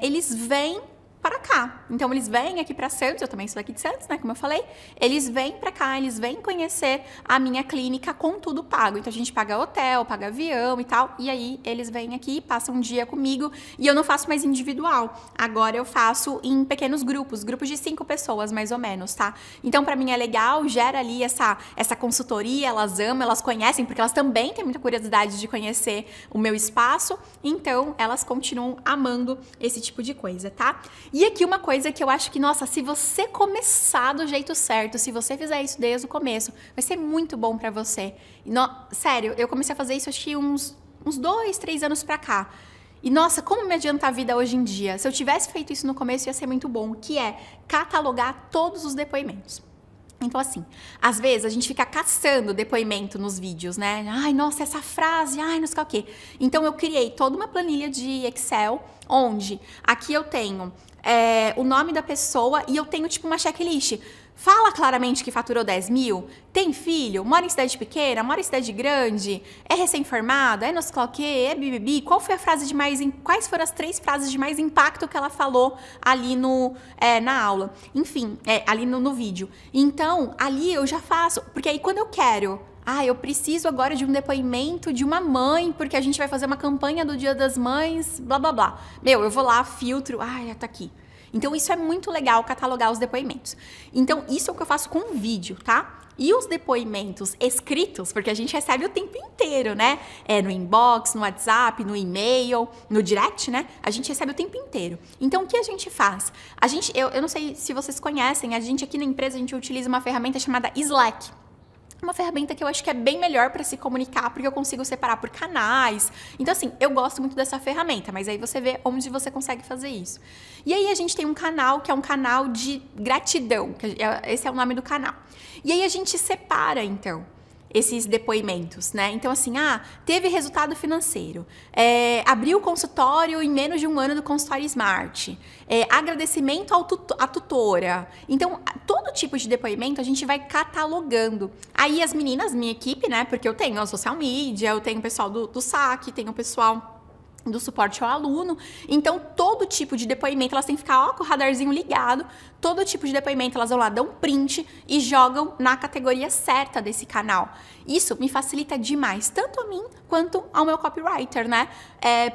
Speaker 1: Eles vêm para cá. Então, eles vêm aqui para Santos, eu também sou daqui de Santos, né, como eu falei. Eles vêm para cá, eles vêm conhecer a minha clínica com tudo pago. Então, a gente paga hotel, paga avião e tal. E aí, eles vêm aqui, passam um dia comigo. E eu não faço mais individual. Agora, eu faço em pequenos grupos de 5 pessoas, mais ou menos, tá? Então, para mim é legal, gera ali essa consultoria, elas amam, elas conhecem, porque elas também têm muita curiosidade de conhecer o meu espaço. Então, elas continuam amando esse tipo de coisa, tá? E aqui uma coisa que eu acho que, nossa, se você começar do jeito certo, se você fizer isso desde o começo, vai ser muito bom pra você. Sério, eu comecei a fazer isso acho que uns 2, 3 anos pra cá. E, nossa, como me adianta a vida hoje em dia? Se eu tivesse feito isso no começo, ia ser muito bom, que é catalogar todos os depoimentos. Então, assim, às vezes a gente fica caçando depoimento nos vídeos, né? Ai, nossa, essa frase, ai, não sei o quê. Então, eu criei toda uma planilha de Excel, onde aqui eu tenho o nome da pessoa e eu tenho, tipo, uma checklist. Fala claramente que faturou 10 mil, tem filho, mora em cidade pequena, mora em cidade grande, é recém-formada, é não sei o quê, é bibibi. Qual foi a frase de mais... Quais foram as 3 frases de mais impacto que ela falou ali na aula? Enfim, ali no vídeo. Então, ali eu já faço, porque aí quando eu quero... eu preciso agora de um depoimento de uma mãe, porque a gente vai fazer uma campanha do Dia das Mães, blá, blá, blá. Eu vou lá, filtro, tá aqui. Então, isso é muito legal, catalogar os depoimentos. Então, isso é o que eu faço com vídeo, tá? E os depoimentos escritos, porque a gente recebe o tempo inteiro, né? No inbox, no WhatsApp, no e-mail, no direct, né? A gente recebe o tempo inteiro. Então, o que a gente faz? Eu não sei se vocês conhecem, a gente aqui na empresa, a gente utiliza uma ferramenta chamada Slack. Uma ferramenta que eu acho que é bem melhor para se comunicar, porque eu consigo separar por canais. Então, assim, eu gosto muito dessa ferramenta, mas aí você vê onde você consegue fazer isso. E aí a gente tem um canal que é um canal de gratidão, esse é o nome do canal. E aí a gente separa, então, esses depoimentos, né? Então, assim, teve resultado financeiro, abriu o consultório em menos de um ano do consultório Smart, agradecimento à tutora. Então, todo tipo de depoimento a gente vai catalogando. Aí as meninas, minha equipe, né? Porque eu tenho a social media, eu tenho o pessoal do saque, tenho o pessoal do suporte ao aluno. Então, todo tipo de depoimento, elas têm que ficar com o radarzinho ligado. Todo tipo de depoimento, elas vão lá, dão print e jogam na categoria certa desse canal. Isso me facilita demais, tanto a mim quanto ao meu copywriter, né?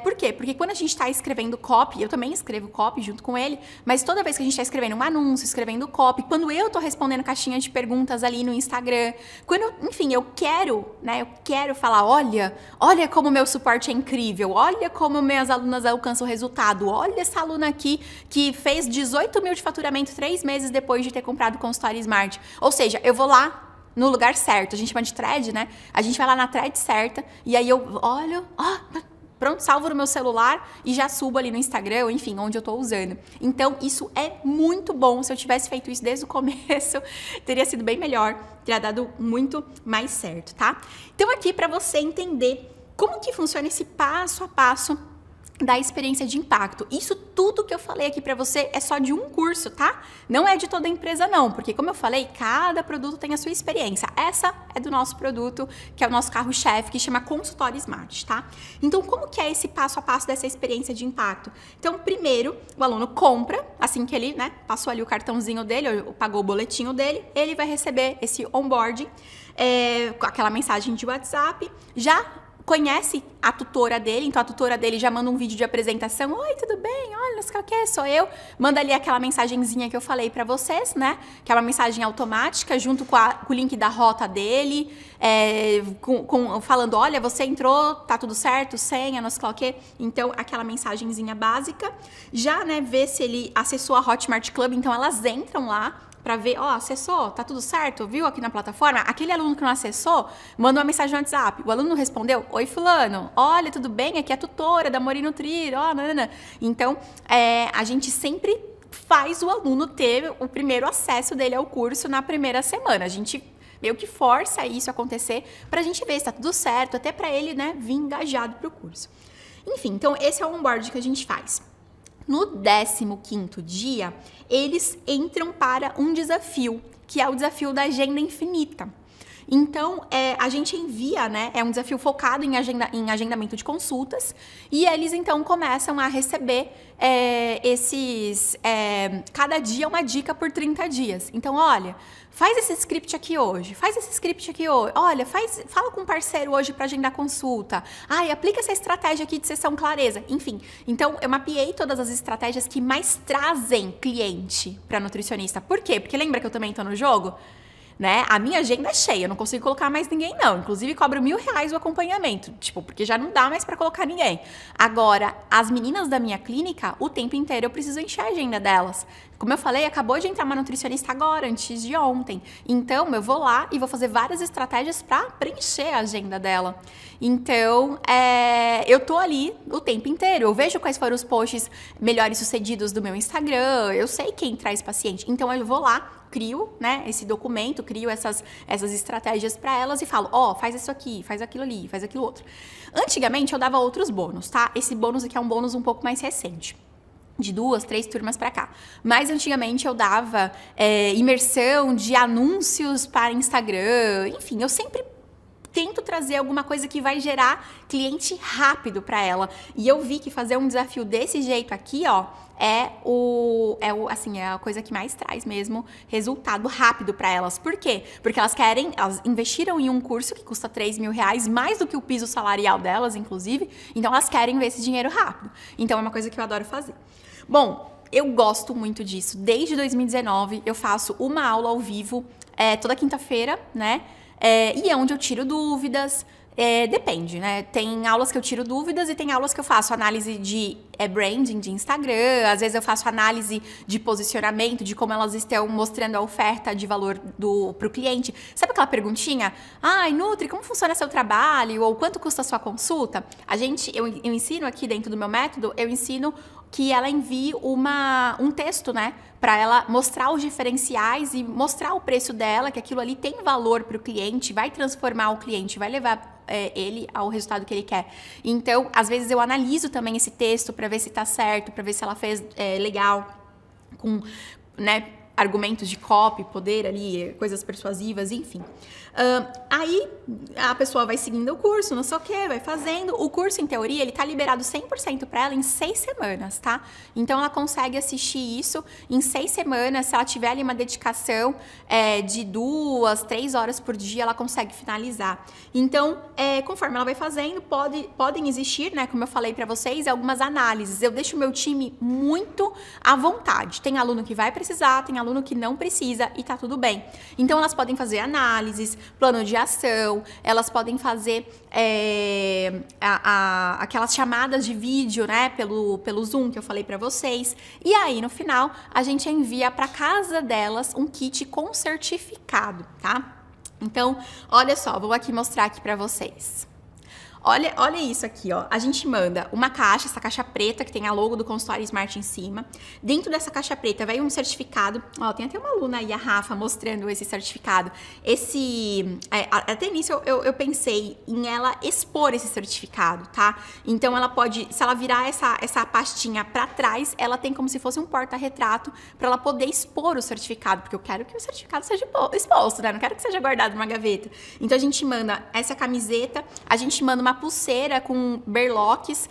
Speaker 1: Por quê? Porque quando a gente está escrevendo copy, eu também escrevo copy junto com ele, mas toda vez que a gente está escrevendo um anúncio, escrevendo copy, quando eu tô respondendo caixinha de perguntas ali no Instagram, enfim, eu quero falar, olha como o meu suporte é incrível, olha como minhas alunas alcançam o resultado, olha essa aluna aqui que fez 18 mil de faturamento 3 meses depois de ter comprado o consultório Smart. Ou seja, eu vou lá no lugar certo, a gente chama de thread, né? A gente vai lá na thread certa e aí eu olho, pronto, salvo no meu celular e já subo ali no Instagram, ou enfim, onde eu tô usando. Então, isso é muito bom. Se eu tivesse feito isso desde o começo, teria sido bem melhor, teria dado muito mais certo, tá? Então, aqui para você entender como que funciona esse passo a passo da experiência de impacto. Isso tudo que eu falei aqui para você é só de um curso, tá? Não é de toda a empresa não, porque como eu falei, cada produto tem a sua experiência. Essa é do nosso produto, que é o nosso carro-chefe, que chama Consultório Smart, tá? Então, como que é esse passo a passo dessa experiência de impacto? Então, primeiro, o aluno compra, assim que ele, né, passou ali o cartãozinho dele, ou pagou o boletinho dele, ele vai receber esse onboarding, com aquela mensagem de WhatsApp, já conhece a tutora dele, então a tutora dele já manda um vídeo de apresentação. Oi, tudo bem? Olha, não sei o que, sou eu. Manda ali aquela mensagenzinha que eu falei pra vocês, né? Que é uma mensagem automática, junto com o link da rota dele, falando, olha, você entrou, tá tudo certo, senha, não sei o que. Então, aquela mensagenzinha básica. Já, né, vê se ele acessou a Hotmart Club, então elas entram lá para ver, acessou, tá tudo certo, viu aqui na plataforma? Aquele aluno que não acessou, manda uma mensagem no WhatsApp. O aluno não respondeu, oi fulano, olha, tudo bem? Aqui é a tutora da Mori Nutrir, nanana. Então, a gente sempre faz o aluno ter o primeiro acesso dele ao curso na primeira semana. A gente meio que força isso acontecer pra gente ver se tá tudo certo, até para ele, né, vir engajado pro curso. Enfim, então esse é o onboard que a gente faz. No 15º dia, eles entram para um desafio, que é o desafio da agenda infinita. Então, a gente envia, né? É um desafio focado em agendamento de consultas. E eles, então, começam a receber cada dia uma dica por 30 dias. Então, olha, faz esse script aqui hoje. Olha, fala com um parceiro hoje para agendar consulta. Aplica essa estratégia aqui de sessão clareza. Enfim, então, eu mapeei todas as estratégias que mais trazem cliente para nutricionista. Por quê? Porque lembra que eu também tô no jogo? Né? A minha agenda é cheia, eu não consigo colocar mais ninguém, não. Inclusive, cobro R$1.000 o acompanhamento, porque já não dá mais pra colocar ninguém. Agora, as meninas da minha clínica, o tempo inteiro eu preciso encher a agenda delas. Como eu falei, acabou de entrar uma nutricionista agora, antes de ontem. Então, eu vou lá e vou fazer várias estratégias pra preencher a agenda dela. Então, eu tô ali o tempo inteiro. Eu vejo quais foram os posts melhores sucedidos do meu Instagram, eu sei quem traz paciente. Então, eu vou lá, crio, né, esse documento, crio essas estratégias para elas e falo, faz isso aqui, faz aquilo ali, faz aquilo outro. Antigamente eu dava outros bônus, tá? Esse bônus aqui é um bônus um pouco mais recente, de 2, 3 turmas para cá. Mas antigamente eu dava imersão de anúncios para Instagram, enfim, eu sempre tento trazer alguma coisa que vai gerar cliente rápido para ela. E eu vi que fazer um desafio desse jeito aqui, é a coisa que mais traz mesmo resultado rápido para elas. Por quê? Porque elas investiram em um curso que custa R$3.000, mais do que o piso salarial delas, inclusive. Então, elas querem ver esse dinheiro rápido. Então, é uma coisa que eu adoro fazer. Bom, eu gosto muito disso. Desde 2019 eu faço uma aula ao vivo toda quinta-feira, né? E é onde eu tiro dúvidas. Depende, né? Tem aulas que eu tiro dúvidas e tem aulas que eu faço análise de branding de Instagram, às vezes eu faço análise de posicionamento, de como elas estão mostrando a oferta de valor pro cliente. Sabe aquela perguntinha? Ai, Nutri, como funciona seu trabalho? Ou quanto custa a sua consulta? Eu ensino aqui dentro do meu método, eu ensino que ela envie um texto, né? Para ela mostrar os diferenciais e mostrar o preço dela, que aquilo ali tem valor para o cliente, vai transformar o cliente, vai levar ele ao resultado que ele quer. Então, às vezes eu analiso também esse texto para ver se tá certo, para ver se ela fez legal, com, né, argumentos de copy, poder ali, coisas persuasivas, enfim. Aí a pessoa vai seguindo o curso, não sei o que, vai fazendo. O curso, em teoria, ele tá liberado 100% para ela em 6 semanas, tá? Então ela consegue assistir isso em 6 semanas. Se ela tiver ali uma dedicação de 2, 3 horas por dia, ela consegue finalizar. Então, conforme ela vai fazendo, podem existir, né, como eu falei para vocês, algumas análises. Eu deixo o meu time muito à vontade. Tem aluno que vai precisar, tem aluno que não precisa e tá tudo bem. Então elas podem fazer análises, plano de ação, elas podem fazer aquelas chamadas de vídeo, né, pelo Zoom que eu falei pra vocês. E aí, no final, a gente envia pra casa delas um kit com certificado, tá? Então, olha só, vou aqui mostrar aqui pra vocês. Olha isso aqui, ó. A gente manda uma caixa, essa caixa preta, que tem a logo do consultório Smart em cima. Dentro dessa caixa preta vai um certificado. Ó, tem até uma aluna aí, a Rafa, mostrando esse certificado. Até nisso eu pensei em ela expor esse certificado, tá? Então ela pode, se ela virar essa pastinha pra trás, ela tem como se fosse um porta-retrato pra ela poder expor o certificado, porque eu quero que o certificado seja exposto, né? Não quero que seja guardado numa gaveta. Então a gente manda essa camiseta, a gente manda uma pulseira com berloques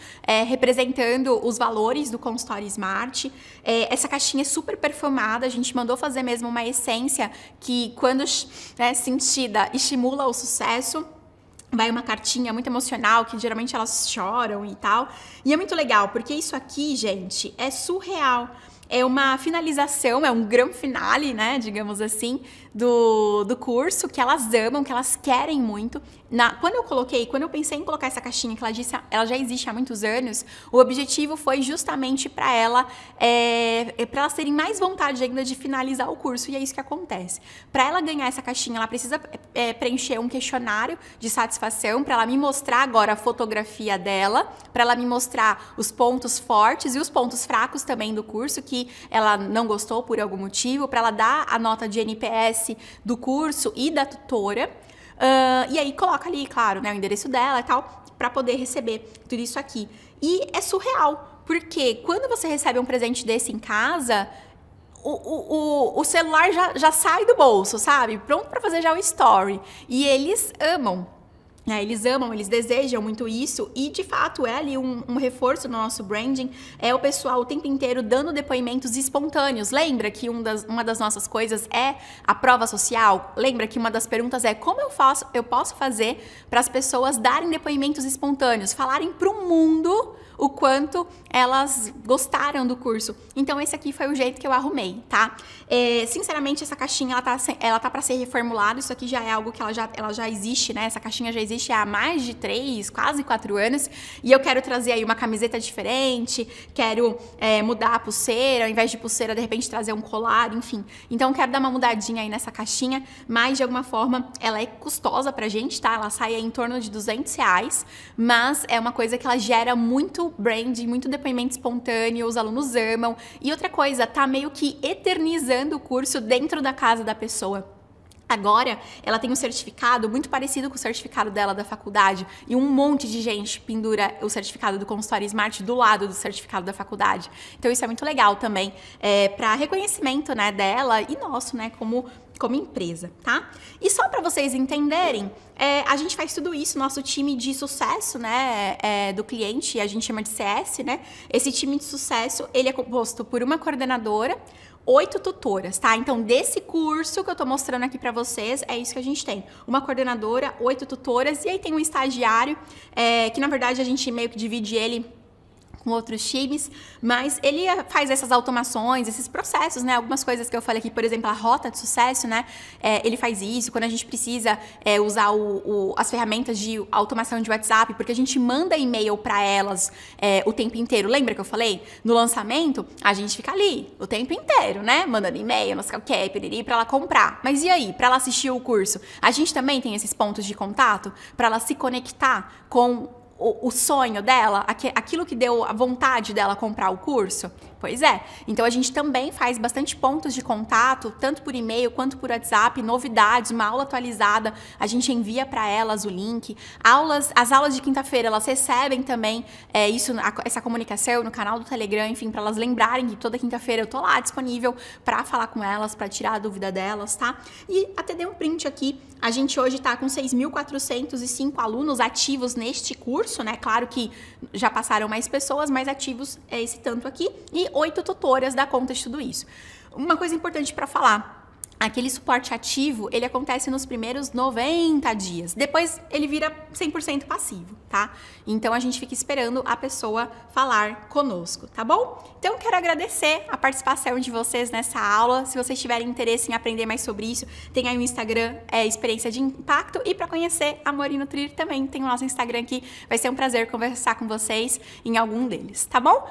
Speaker 1: representando os valores do consultório Smart. Essa caixinha é super perfumada, a gente mandou fazer mesmo uma essência que, quando sentida, estimula o sucesso. Vai uma cartinha muito emocional, que geralmente elas choram e tal. E é muito legal, porque isso aqui, gente, é surreal. É uma finalização, é um grande finale, né, digamos assim, do curso, que elas amam, que elas querem muito. Quando eu pensei em colocar essa caixinha, que ela já existe há muitos anos, o objetivo foi justamente para elas terem mais vontade ainda de finalizar o curso, e é isso que acontece. Para ela ganhar essa caixinha, ela precisa preencher um questionário de satisfação, para ela me mostrar agora a fotografia dela, para ela me mostrar os pontos fortes e os pontos fracos também do curso, que ela não gostou por algum motivo, para ela dar a nota de NPS do curso e da tutora. E aí coloca ali, claro, né, o endereço dela e tal, para poder receber tudo isso aqui. E é surreal, porque quando você recebe um presente desse em casa, o celular já sai do bolso, sabe? Pronto para fazer já o story. E eles amam. Eles amam, eles desejam muito isso, e de fato é ali um reforço no nosso branding, é o pessoal o tempo inteiro dando depoimentos espontâneos. Lembra que uma das nossas coisas é a prova social? Lembra que uma das perguntas é como eu posso fazer para as pessoas darem depoimentos espontâneos, falarem para o mundo o quanto elas gostaram do curso. Então esse aqui foi o jeito que eu arrumei, tá? Sinceramente, essa caixinha ela tá para ser reformulada. Isso aqui já é algo que ela já existe, né? Essa caixinha já existe há mais de 3, quase 4 anos, e eu quero trazer aí uma camiseta diferente, quero mudar a pulseira, ao invés de pulseira, de repente trazer um colar, enfim. Então eu quero dar uma mudadinha aí nessa caixinha, mas de alguma forma ela é custosa pra gente, tá? Ela sai aí em torno de R$200, mas é uma coisa que ela gera muito branding, muito depoimento espontâneo, os alunos amam. E outra coisa, tá meio que eternizando o curso dentro da casa da pessoa. Agora, ela tem um certificado muito parecido com o certificado dela da faculdade, e um monte de gente pendura o certificado do consultório Smart do lado do certificado da faculdade. Então isso é muito legal também, para reconhecimento, né, dela e nosso, né, como empresa, tá? E só para vocês entenderem, a gente faz tudo isso, nosso time de sucesso, né, do cliente, a gente chama de CS, né? Esse time de sucesso, ele é composto por uma coordenadora, 8 tutoras, tá? Então, desse curso que eu tô mostrando aqui pra vocês, é isso que a gente tem. Uma coordenadora, 8 tutoras, e aí tem um estagiário, que na verdade a gente meio que divide ele com outros times, mas ele faz essas automações, esses processos, né? Algumas coisas que eu falei aqui, por exemplo, a rota de sucesso, né? Ele faz isso quando a gente precisa usar as ferramentas de automação de WhatsApp, porque a gente manda e-mail para elas o tempo inteiro. Lembra que eu falei? No lançamento, a gente fica ali o tempo inteiro, né? Mandando e-mail, não sei o que, piriri, para ela comprar. Mas e aí? Para ela assistir o curso? A gente também tem esses pontos de contato para ela se conectar com o sonho dela, aquilo que deu a vontade dela comprar o curso? Pois é. Então, a gente também faz bastante pontos de contato, tanto por e-mail quanto por WhatsApp, novidades, uma aula atualizada, a gente envia para elas o link. As aulas de quinta-feira, elas recebem também essa comunicação no canal do Telegram, enfim, para elas lembrarem que toda quinta-feira eu tô lá disponível para falar com elas, para tirar a dúvida delas, tá? E até dei um print aqui, a gente hoje tá com 6.405 alunos ativos neste curso, né? Claro que já passaram mais pessoas, mas ativos é esse tanto aqui, e 8 tutoras dá conta de tudo isso. Uma coisa importante para falar, aquele suporte ativo, ele acontece nos primeiros 90 dias. Depois, ele vira 100% passivo, tá? Então, a gente fica esperando a pessoa falar conosco, tá bom? Então, eu quero agradecer a participação de vocês nessa aula. Se vocês tiverem interesse em aprender mais sobre isso, tem aí o Instagram, Experiência de Impacto. E para conhecer Amor e Nutrir, também tem o nosso Instagram aqui. Vai ser um prazer conversar com vocês em algum deles, tá bom?